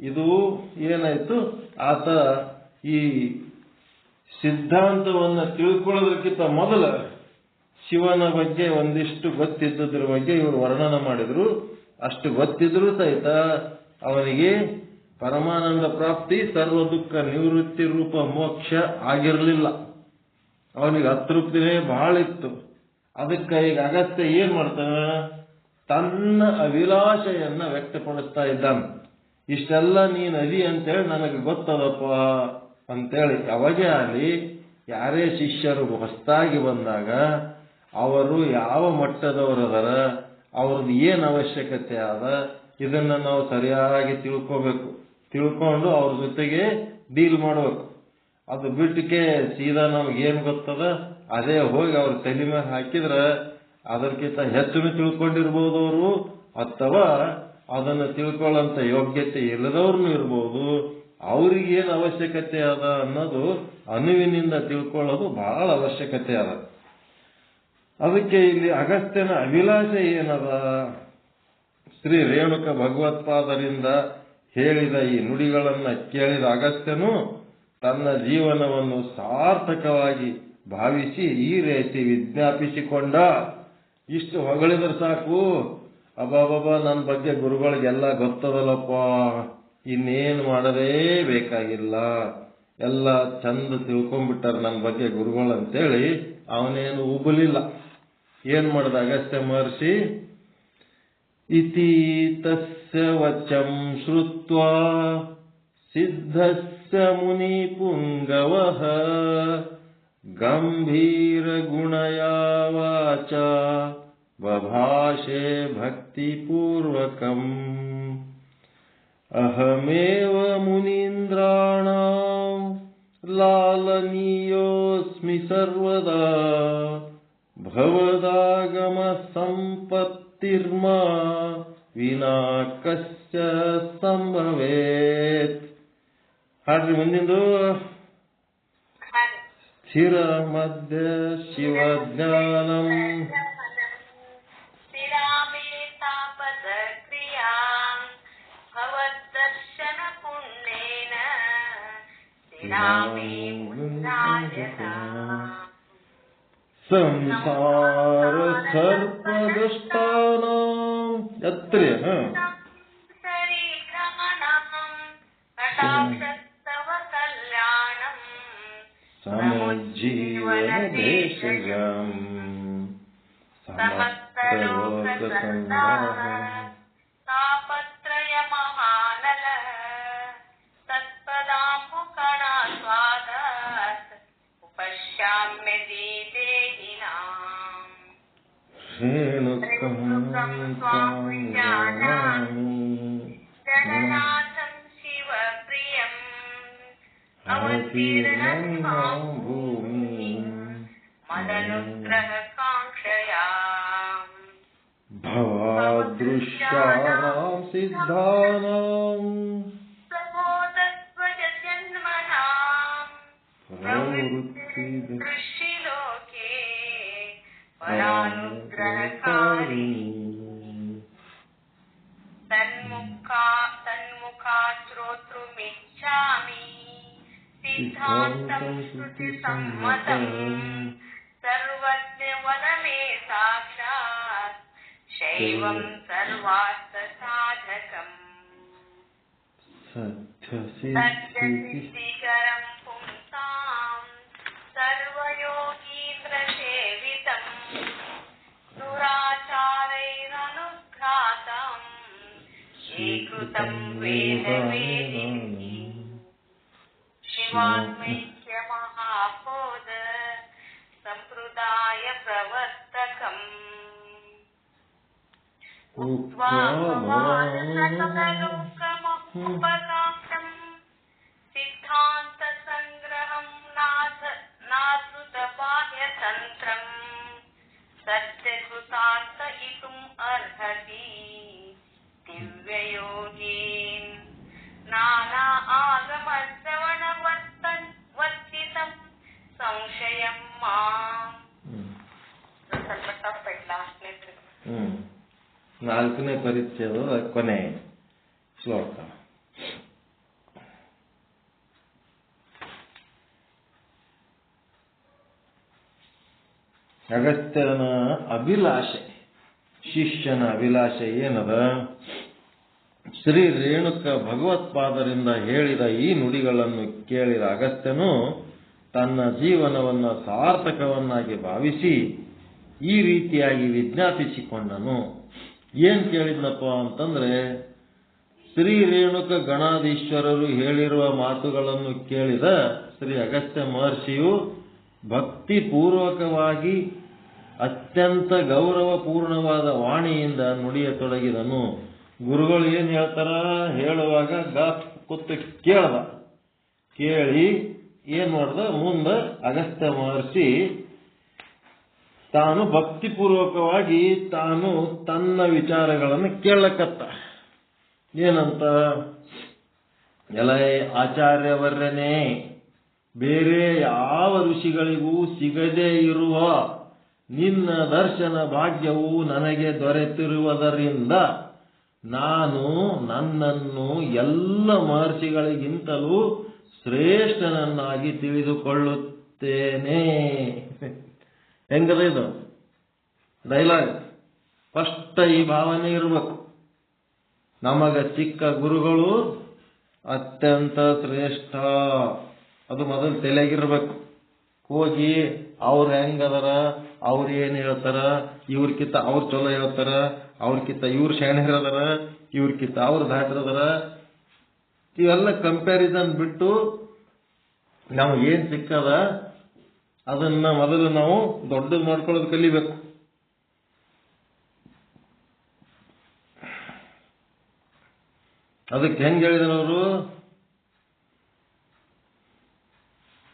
ಇದು ಏನಾಯ್ತು, ಆತ ಈ ಸಿದ್ಧಾಂತವನ್ನು ತಿಳ್ಕೊಳ್ಳೋದಕ್ಕಿಂತ ಮೊದಲ ಶಿವನ ಬಗ್ಗೆ ಒಂದಿಷ್ಟು ಗೊತ್ತಿದ್ದದ್ರ ಬಗ್ಗೆ ಇವರು ವರ್ಣನ ಮಾಡಿದ್ರು. ಅಷ್ಟು ಗೊತ್ತಿದ್ರೂ ಸಹಿತ ಅವನಿಗೆ ಪರಮಾನಂದ ಪ್ರಾಪ್ತಿ ಸರ್ವ ದುಃಖ ನಿವೃತ್ತಿ ರೂಪ ಮೋಕ್ಷ ಆಗಿರಲಿಲ್ಲ. ಅವನಿಗೆ ಅತೃಪ್ತಿನೇ ಬಹಳ ಇತ್ತು. ಅದಕ್ಕೆ ಈಗ ಅಗಸ್ತ್ಯ ಏನ್ ಮಾಡ್ತಾನ, ತನ್ನ ಅಭಿಲಾಷೆಯನ್ನ ವ್ಯಕ್ತಪಡಿಸ್ತಾ ಇದ್ದಾನೆ. ಇಷ್ಟೆಲ್ಲ ನೀನ್ ಅದಿ ಅಂತೇಳಿ ನನಗೆ ಗೊತ್ತದಪ್ಪ ಅಂತೇಳಿ. ಅವಾಗೇ ಆಗಲಿ ಯಾರೇ ಶಿಷ್ಯರು ಹೊಸದಾಗಿ ಬಂದಾಗ ಅವರು ಯಾವ ಮಟ್ಟದವರದರ, ಅವ್ರದ್ದು ಏನು ಅವಶ್ಯಕತೆ ಅದ, ಇದನ್ನ ನಾವು ಸರಿಯಾಗಿ ತಿಳ್ಕೊಂಡು ಅವ್ರ ಜೊತೆಗೆ ಡೀಲ್ ಮಾಡ್ಬೇಕು. ಅದು ಬಿಟ್ಟಕ್ಕೆ ಸೀದಾ ನಮಗೇನು ಗೊತ್ತದ ಅದೇ ಹೋಗಿ ಅವ್ರ ತಲೆ ಮೇಲೆ ಹಾಕಿದ್ರೆ ಅದಕ್ಕಿಂತ ಹೆಚ್ಚು ತಿಳ್ಕೊಂಡಿರ್ಬೋದು ಅವರು, ಅಥವಾ ಅದನ್ನು ತಿಳ್ಕೊಳ್ಳೋಂಥ ಯೋಗ್ಯತೆ ಇಲ್ಲದವ್ರನ್ನೂ ಇರ್ಬೋದು. ಅವ್ರಿಗೇನು ಅವಶ್ಯಕತೆ ಅದ ಅನ್ನೋದು ಅನುವಿನಿಂದ ತಿಳ್ಕೊಳ್ಳೋದು ಬಹಳ ಅವಶ್ಯಕತೆ ಅದ. ಅದಕ್ಕೆ ಇಲ್ಲಿ ಅಗಸ್ತ್ಯನ ಅಭಿಲಾಷೆ ಏನದ? ಶ್ರೀ ರೇಣುಕ ಭಗವತ್ಪಾದರಿಂದ ಹೇಳಿದ ಈ ನುಡಿಗಳನ್ನ ಕೇಳಿದ ಅಗಸ್ತ್ಯನು ತನ್ನ ಜೀವನವನ್ನು ಸಾರ್ಥಕವಾಗಿ ಭಾವಿಸಿ ಈ ರೀತಿ ವಿಜ್ಞಾಪಿಸಿಕೊಂಡ. ಇಷ್ಟು ಹೊಗಳಿದ್ರೆ ಸಾಕು, ಅಬ್ಬಾಬಾಬಾ ನನ್ನ ಬಗ್ಗೆ ಗುರುಗಳಿಗೆಲ್ಲ ಗೊತ್ತದಲ್ಲಪ್ಪ, ಇನ್ನೇನು ಮಾಡದೇ ಬೇಕಾಗಿಲ್ಲ, ಎಲ್ಲ ಚಂದ ತಿಳ್ಕೊಂಡ್ಬಿಟ್ಟಾರ ನನ್ನ ಬಗ್ಗೆ ಗುರುಗಳು ಅಂತೇಳಿ ಅವನೇನು ಉಬ್ಬಲಿಲ್ಲ. ಏನ್ ಮಾಡ್ದ ಅಗಸ್ತ್ಯ ಮಹರ್ಷಿ? ಇತಿ ತಸ್ಯ ವಚಂ ಶ್ರುತ್ವಾ ಸಿದ್ಧಸ್ಯ ಮುನಿ ಪುಂಗವಃ ಗಂಭೀರ ಗುಣಯಾ ವಾಚ ಬಭಾಷೆ ಭಕ್ತಿಪೂರ್ವಕಂ ಅಹಮೇವ ಮುನೀಂದ್ರಾಣಾಂ ಲಾಲನೀಯೋಸ್ಮಿ ಸರ್ವದಾ ಭವದಾಗಮ ಸಂಪತ್ತಿರ್ಮಾ ವಿನಾ ಕಶ್ಚ ಸಂಭವೇತ್. ಹಾಡ್ರಿ ಮುಂದಿಂದು. ಸ್ಥಿರ ಮಧ್ಯ ಶಿವಜ್ಞಾನಂ ಸ್ಥಿರಾಮೇ ತಾಪದ ಕ್ರಿಯಾಂ ಭವದ್ದರ್ಶನ ಪುಣ್ಯೇನ ಸ್ಥಿರಾಮೇ ಮುನ್ನಾಯತಾ ಸಂಸಾರ ಸರ್ಪದುಷ್ಟಾನಾಂ ಯತ್ರೆ ಕಟಾಕ್ಷಸ್ತವ ಕಲ್ಯಾಣಂ ಸಮಜ್ಜೀವನ ದೇಶಜಂ ಸಮಸ್ತಲೋಕಸಂಗ್ರಹ ತಾಪತ್ರಯ ಮಹಾನಲ ತತ್ಪದಾಂಬುಕಣಾಸ್ವಾದಾತ್ ಉಪಶ್ಯಾಮ್ಯ ದೇಹಿನಾಂ ರೇಣುಕಂ ತ್ವಾಂ ಜಾನಾಮಿ ಜಗನ್ನಾಥಂ ಶಿವಪ್ರಿಯಂ ಅವತೀರ್ಣಂ ಮಾಂ ಭೂಮಿಂ ಮದನುಗ್ರಹ ಕಾಂಕ್ಷಯಾ ಭವಾದೃಶ್ಯಾನಾಂ ಸಿದ್ಧಾನಾಂ ಪ್ರಬೋಧತ್ವಜ ಜನ್ಮನಾಂ ಪ್ರವೃತ್ತಿ ದೃಷ್ಟಿಲೋಕೆ ಪರಾನುಗ್ರಹಕಾರಿಣಿ ತನ್ಮುಖಾತ್ ಶ್ರೋತೃಮಿಚ್ಛಾಮಿ ಸಿದ್ಧಾಂತಂ ಶ್ರುತಿ ಸಮ್ಮತಂ ಸರ್ವಜ್ಞವನಮೇ ಸಾಕ್ಷಾತ್ ಶೈವಂ ಸರ್ವಾರ್ಥ ಸಾಧಕಂ ಸತ್ಯಸಿದ್ಧಿಕರಂ ಪುಂಸಾಂ ಸರ್ವಯೋಗೀಂದ್ರ ಸೇವಿತಂ ದುರಾಚಾರೈರನುಘ್ರಾತಂ ಶ್ರೀಕೃತಂ ವೇದ ವೇದಿನಿ ಶಿವಾತ್ಮೈಕ್ಯ ಮಹಾಬೋಧ ಸಂಪ್ರದಾಯ ಪ್ರವರ್ತಕಂ ಉಕ್ತ್ವಾ ಭವಾನಸಕಲೋಕಮುಪಗಾಂತಂ ಸಿದ್ಧಾಂತ ಸಂಗ್ರಹಂ ನಾಸೃತ ಬಾಹ್ಯತಂತ್ರಂ ಸತ್ಯಕೃತಾರ್ಥ ಇತುಂ ಅರ್ಹತಿ ದಿವ್ಯಯೋಗೀನ್ ನಾನಾ ಆಗಮಶ್ರವಣ ವರ್ತಿತಂ ಸಂಶಯಂ ಮಾಂ. ಸ್ವಲ್ಪ ಟಫ್ ಆಯ್ತು ಲಾಸ್ಟ್ನೇ. 4ನೇ ಪರಿಚ್ಛೇದದ ಕೊನೆ ಶ್ಲೋಕ. ಅಗಸ್ತ್ಯನ ಅಭಿಲಾಷೆ, ಶಿಷ್ಯನ ಅಭಿಲಾಷೆ ಏನದ? ಶ್ರೀ ರೇಣುಕ ಭಗವತ್ಪಾದರಿಂದ ಹೇಳಿದ ಈ ನುಡಿಗಳನ್ನು ಕೇಳಿದ ಅಗಸ್ತ್ಯನು ತನ್ನ ಜೀವನವನ್ನ ಸಾರ್ಥಕವನ್ನಾಗಿ ಭಾವಿಸಿ ಈ ರೀತಿಯಾಗಿ ವಿಜ್ಞಾಪಿಸಿಕೊಂಡನು. ಏನ್ ಕೇಳಿದ್ನಪ್ಪ ಅಂತಂದ್ರೆ, ಶ್ರೀ ರೇಣುಕ ಗಣಾಧೀಶ್ವರರು ಹೇಳಿರುವ ಮಾತುಗಳನ್ನು ಕೇಳಿದ ಶ್ರೀ ಅಗಸ್ತ್ಯ ಮಹರ್ಷಿಯು ಭಕ್ತಿಪೂರ್ವಕವಾಗಿ ಅತ್ಯಂತ ಗೌರವಪೂರ್ಣವಾದ ವಾಣಿಯಿಂದ ನುಡಿಯತೊಡಗಿದನು. ಗುರುಗಳು ಏನ್ ಹೇಳ್ತಾರ ಹೇಳುವಾಗ ಕೂತು ಕೇಳ್ದ. ಕೇಳಿ ಏನ್ ಮಾಡ್ದ, ಮುಂದೆ ಅಗಸ್ತ್ಯ ಮಹರ್ಷಿ ತಾನು ಭಕ್ತಿಪೂರ್ವಕವಾಗಿ ತಾನು ತನ್ನ ವಿಚಾರಗಳನ್ನು ಕೇಳಕತ್ತ. ಏನಂತ? ಎಲೈ ಆಚಾರ್ಯವರ್ಯನೇ, ಬೇರೆ ಯಾವ ಋಷಿಗಳಿಗೂ ಸಿಗದೇ ಇರುವ ನಿನ್ನ ದರ್ಶನ ಭಾಗ್ಯವು ನನಗೆ ದೊರೆತಿರುವುದರಿಂದ ನಾನು ನನ್ನನ್ನು ಎಲ್ಲ ಮಹರ್ಷಿಗಳಿಗಿಂತಲೂ ಶ್ರೇಷ್ಠನನ್ನಾಗಿ ತಿಳಿದುಕೊಳ್ಳುತ್ತೇನೆ. ಹೆಂಗದ ಇದು ಡೈಲಾಗ್? ಫಸ್ಟ್ ಈ ಭಾವನೆ ಇರಬೇಕು. ನಮಗ ಚಿಕ್ಕ ಗುರುಗಳು ಅತ್ಯಂತ ಶ್ರೇಷ್ಠ, ಅದು ಮೊದಲು ತಲೆಗಿರ್ಬೇಕು. ಹೋಗಿ ಅವ್ರು ಹೆಂಗದಾರ, ಅವ್ರು ಏನ್ ಹೇಳ್ತಾರ, ಇವ್ರಕಿಂತ ಅವ್ರು ಚಲೋ ಹೇಳ್ತಾರ, ಅವ್ರಕಿಂತ ಇವ್ರು ಶಾಣೆರದಾರ, ಇವ್ರಕಿಂತ ಅವ್ರು ದಾಟ್ರದಾರ, ಇವೆಲ್ಲ ಕಂಪ್ಯಾರಿಸನ್ ಬಿಟ್ಟು ನಾವು ಏನ್ ಸಿಕ್ಕದ ಅದನ್ನ ಮೊದಲು ನಾವು ದೊಡ್ಡದು ಮಾಡ್ಕೊಳ್ಳೋದು ಕಲಿಬೇಕು. ಅದಕ್ಕೆ ಹೆಂಗ್ ಹೇಳಿದನವರು?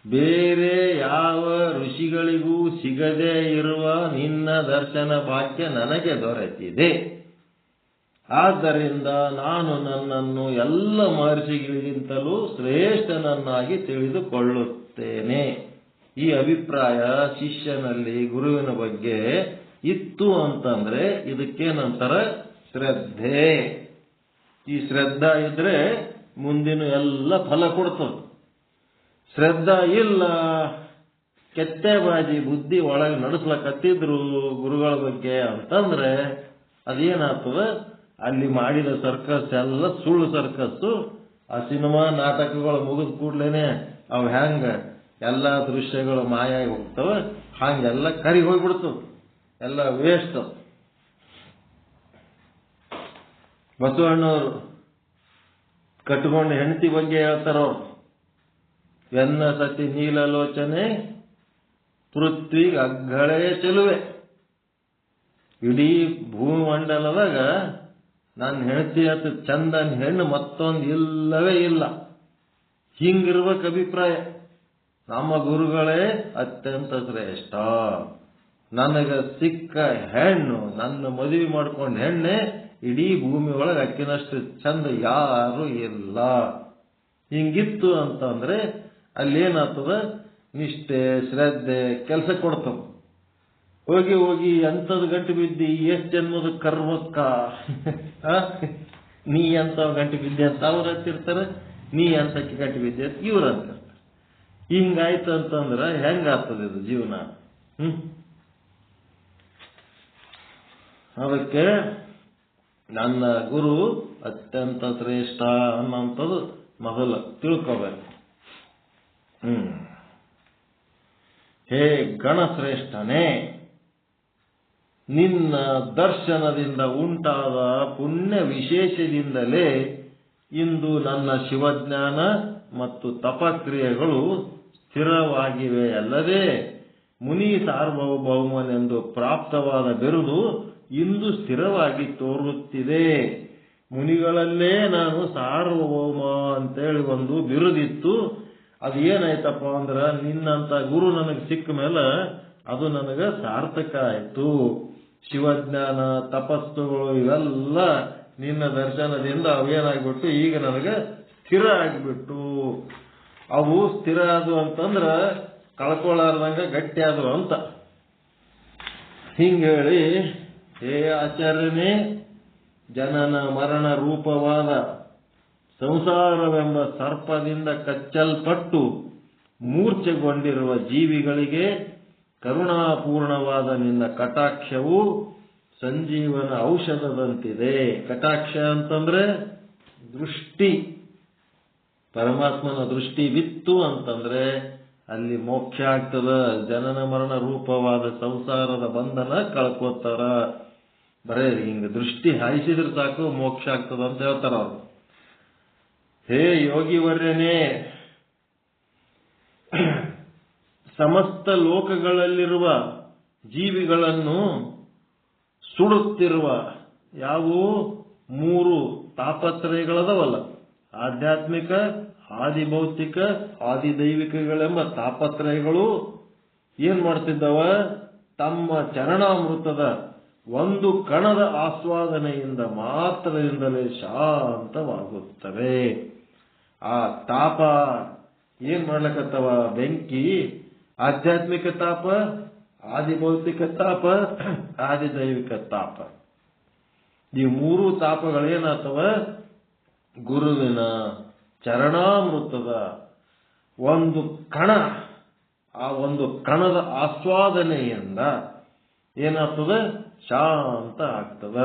ಬೇರೆ ಯಾವ ಋಷಿಗಳಿಗೂ ಸಿಗದೇ ಇರುವ ನಿನ್ನ ದರ್ಶನ ಭಾಗ್ಯ ನನಗೆ ದೊರೆತಿದೆ. ಆದ್ದರಿಂದ ನಾನು ನನ್ನನ್ನು ಎಲ್ಲ ಮಹರ್ಷಿಗಳಿಗಿಂತಲೂ ಶ್ರೇಷ್ಠನನ್ನಾಗಿ ತಿಳಿದುಕೊಳ್ಳುತ್ತೇನೆ. ಈ ಅಭಿಪ್ರಾಯ ಶಿಷ್ಯನಲ್ಲಿ ಗುರುವಿನ ಬಗ್ಗೆ ಇತ್ತು ಅಂತಂದ್ರೆ ಇದಕ್ಕೇನಂತಾರ? ಶ್ರದ್ಧೆ. ಈ ಶ್ರದ್ಧಾ ಇದ್ರೆ ಮುಂದಿನ ಎಲ್ಲ ಫಲ ಕೊಡ್ತದೆ. ಶ್ರದ್ಧಾ ಇಲ್ಲ, ಕೆತ್ತೆಬಾಜಿ ಬುದ್ಧಿ ಒಳಗೆ ನಡೆಸ್ಲಕತ್ತಿದ್ರು ಗುರುಗಳ ಬಗ್ಗೆ ಅಂತಂದ್ರೆ ಅದೇನಾಗ್ತದ? ಅಲ್ಲಿ ಮಾಡಿದ ಸರ್ಕಸ್ ಎಲ್ಲ ಸುಳ್ಳು ಸರ್ಕಸ್ಸು. ಆ ಸಿನಿಮಾ ನಾಟಕಗಳು ಮುಗಿದ ಕೂಡ್ಲೇನೆ ಅವು ಹೆಂಗ ಎಲ್ಲ ದೃಶ್ಯಗಳು ಮಾಯಾಗಿ ಹೋಗ್ತವ, ಹಂಗೆಲ್ಲ ಕರಿ ಹೋಗ್ಬಿಡ್ತವ, ಎಲ್ಲ ವೇಸ್ಟ್. ಬಸವಣ್ಣವರು ಕಟ್ಕೊಂಡು ಹೆಂಡತಿ ಬಗ್ಗೆ ಹೇಳ್ತಾರ. ಎನ್ನ ಸತಿ ನೀಲಲೋಚನೆ ಪೃಥ್ವಿಗೆ ಅಗ್ಗಳೇ ಚೆಲುವೆ. ಇಡೀ ಭೂಮಂಡಲದಾಗ ನನ್ನ ಹೆಂಡತಿ ಅಷ್ಟು ಚಂದನ್ ಹೆಣ್ಣು ಮತ್ತೊಂದು ಇಲ್ಲವೇ ಇಲ್ಲ. ಹಿಂಗಿರ್ಬೇಕು ಅಭಿಪ್ರಾಯ. ನಮ್ಮ ಗುರುಗಳೇ ಅತ್ಯಂತ ಶ್ರೇಷ್ಠ. ನನಗ ಸಿಕ್ಕ ಹೆಣ್ಣು, ನನ್ನ ಮದುವೆ ಮಾಡ್ಕೊಂಡ ಹೆಣ್ಣೆ ಇಡೀ ಭೂಮಿ ಒಳಗೆ ಅಕ್ಕಿನಷ್ಟು ಚಂದ ಯಾರು ಇಲ್ಲ. ಹಿಂಗಿತ್ತು ಅಂತಂದ್ರೆ ಅಲ್ಲೇನಾಗ್ತದ, ನಿಷ್ಠೆ ಶ್ರದ್ಧೆ ಕೆಲಸ ಕೊಡ್ತಾವ. ಹೋಗಿ ಹೋಗಿ ಎಂಥದ್ದು ಗಂಟು ಬಿದ್ದಿ, ಎಷ್ಟು ಜನ್ಮದ ಕರ್ಮಕ್ಕ ನೀ ಎಂತ ಗಂಟು ಬಿದ್ದೆ ಅಂತ ಅವ್ರು ಹತ್ತಿರ್ತಾರೆ, ನೀ ಎಂತಕ್ಕೆ ಗಂಟು ಬಿದ್ದೆ ಅಂತ ಇವ್ರು ಅಂತಿರ್ತಾರೆ. ಹಿಂಗಾಯ್ತು ಅಂತಂದ್ರ ಹೆಂಗಾಗ್ತದೆ ಇದು ಜೀವನ? ಅದಕ್ಕೆ ನನ್ನ ಗುರು ಅತ್ಯಂತ ಶ್ರೇಷ್ಠ ಅನ್ನೋಂಥದ್ದು ಮೊದಲು ತಿಳ್ಕೋಬೇಕು. ಹೇ ಗಣಶ್ರೇಷ್ಠನೇ, ನಿನ್ನ ದರ್ಶನದಿಂದ ಉಂಟಾದ ಪುಣ್ಯ ವಿಶೇಷದಿಂದಲೇ ಇಂದು ನನ್ನ ಶಿವಜ್ಞಾನ ಮತ್ತು ತಪಕ್ರಿಯೆಗಳು ಸ್ಥಿರವಾಗಿವೆ ಅಲ್ಲದೆ ಮುನಿ ಸಾರ್ವಭೌಮನೆಂದು ಪ್ರಾಪ್ತವಾದ ಬಿರುದು ಇಂದು ಸ್ಥಿರವಾಗಿ ತೋರುತ್ತಿದೆ. ಮುನಿಗಳಲ್ಲೇ ನಾನು ಸಾರ್ವಭೌಮ ಅಂತೇಳಿ ಒಂದು ಬಿರುದಿತ್ತು. ಅದು ಏನಾಯ್ತಪ್ಪ ಅಂದ್ರ ನಿನ್ನಂತ ಗುರು ನನಗೆ ಸಿಕ್ಕ ಮೇಲೆ ಅದು ನನಗೆ ಸಾರ್ಥಕ ಆಯ್ತು. ಶಿವಜ್ಞಾನ ತಪಸ್ಸುಗಳು ಇವೆಲ್ಲ ನಿನ್ನ ದರ್ಶನದಿಂದ ಅವೇನಾಗ್ಬಿಟ್ಟು ಈಗ ನನಗೆ ಸ್ಥಿರ ಆಗಿಬಿಟ್ಟು. ಅವು ಸ್ಥಿರ ಆದವು ಅಂತಂದ್ರ ಕಳ್ಕೊಳ್ಳಾರ್ದಂಗ ಗಟ್ಟಿ ಆದವು ಅಂತ ಹಿಂಗೇಳಿ, ಹೇ ಆಚಾರ್ಯನೇ, ಜನನ ಮರಣ ರೂಪವಾದ ಸಂಸಾರವೆಂಬ ಸರ್ಪದಿಂದ ಕಚ್ಚಲ್ಪಟ್ಟು ಮೂರ್ಛೆಗೊಂಡಿರುವ ಜೀವಿಗಳಿಗೆ ಕರುಣಾಪೂರ್ಣವಾದ ನಿನ್ನ ಕಟಾಕ್ಷವು ಸಂಜೀವನ ಔಷಧದಂತಿದೆ. ಕಟಾಕ್ಷ ಅಂತಂದ್ರೆ ದೃಷ್ಟಿ, ಪರಮಾತ್ಮನ ದೃಷ್ಟಿ ಬಿತ್ತು ಅಂತಂದ್ರೆ ಅಲ್ಲಿ ಮೋಕ್ಷ ಆಗ್ತದ. ಜನನ ಮರಣ ರೂಪವಾದ ಸಂಸಾರದ ಬಂಧನ ಕಳ್ಕೋತಾರ. ಬರೇ ಹಿಂಗ ದೃಷ್ಟಿ ಹಾಯಿಸಿದ್ರೆ ಸಾಕು ಮೋಕ್ಷ ಆಗ್ತದ ಅಂತ ಹೇಳ್ತಾರ ಅವರು. ಹೇ ಯೋಗಿವರ್ಯನೇ, ಸಮಸ್ತ ಲೋಕಗಳಲ್ಲಿರುವ ಜೀವಿಗಳನ್ನು ಸುಡುತ್ತಿರುವ ಯಾವುವು 3 ತಾಪತ್ರಯಗಳದವಲ್ಲ, ಆಧ್ಯಾತ್ಮಿಕ, ಆದಿಭೌತಿಕ, ಆದಿದೈವಿಕಗಳೆಂಬ ತಾಪತ್ರಯಗಳು ಏನ್ ಮಾಡ್ತಿದ್ದವ? ತಮ್ಮ ಚರಣಾಮೃತದ ಒಂದು ಕಣದ ಆಸ್ವಾದನೆಯಿಂದ ಮಾತ್ರದಿಂದಲೇ ಶಾಂತವಾಗುತ್ತವೆ. ಆ ತಾಪ ಏನ್ ಮಾಡ್ಲಕತ್ತವ? ಬೆಂಕಿ, ಆಧ್ಯಾತ್ಮಿಕ ತಾಪ, ಆದಿಭೌತಿಕ ತಾಪ, ಆದಿದೈವಿಕ ತಾಪ. ಈ 3 ತಾಪಗಳೇನಾಗ್ತವ? ಗುರುವಿನ ಚರಣಾಮೃತದ ಒಂದು ಕಣ, ಆ ಒಂದು ಕಣದ ಆಸ್ವಾದನೆಯಿಂದ ಏನಾಗ್ತದ? ಶಾಂತ ಆಗ್ತದ.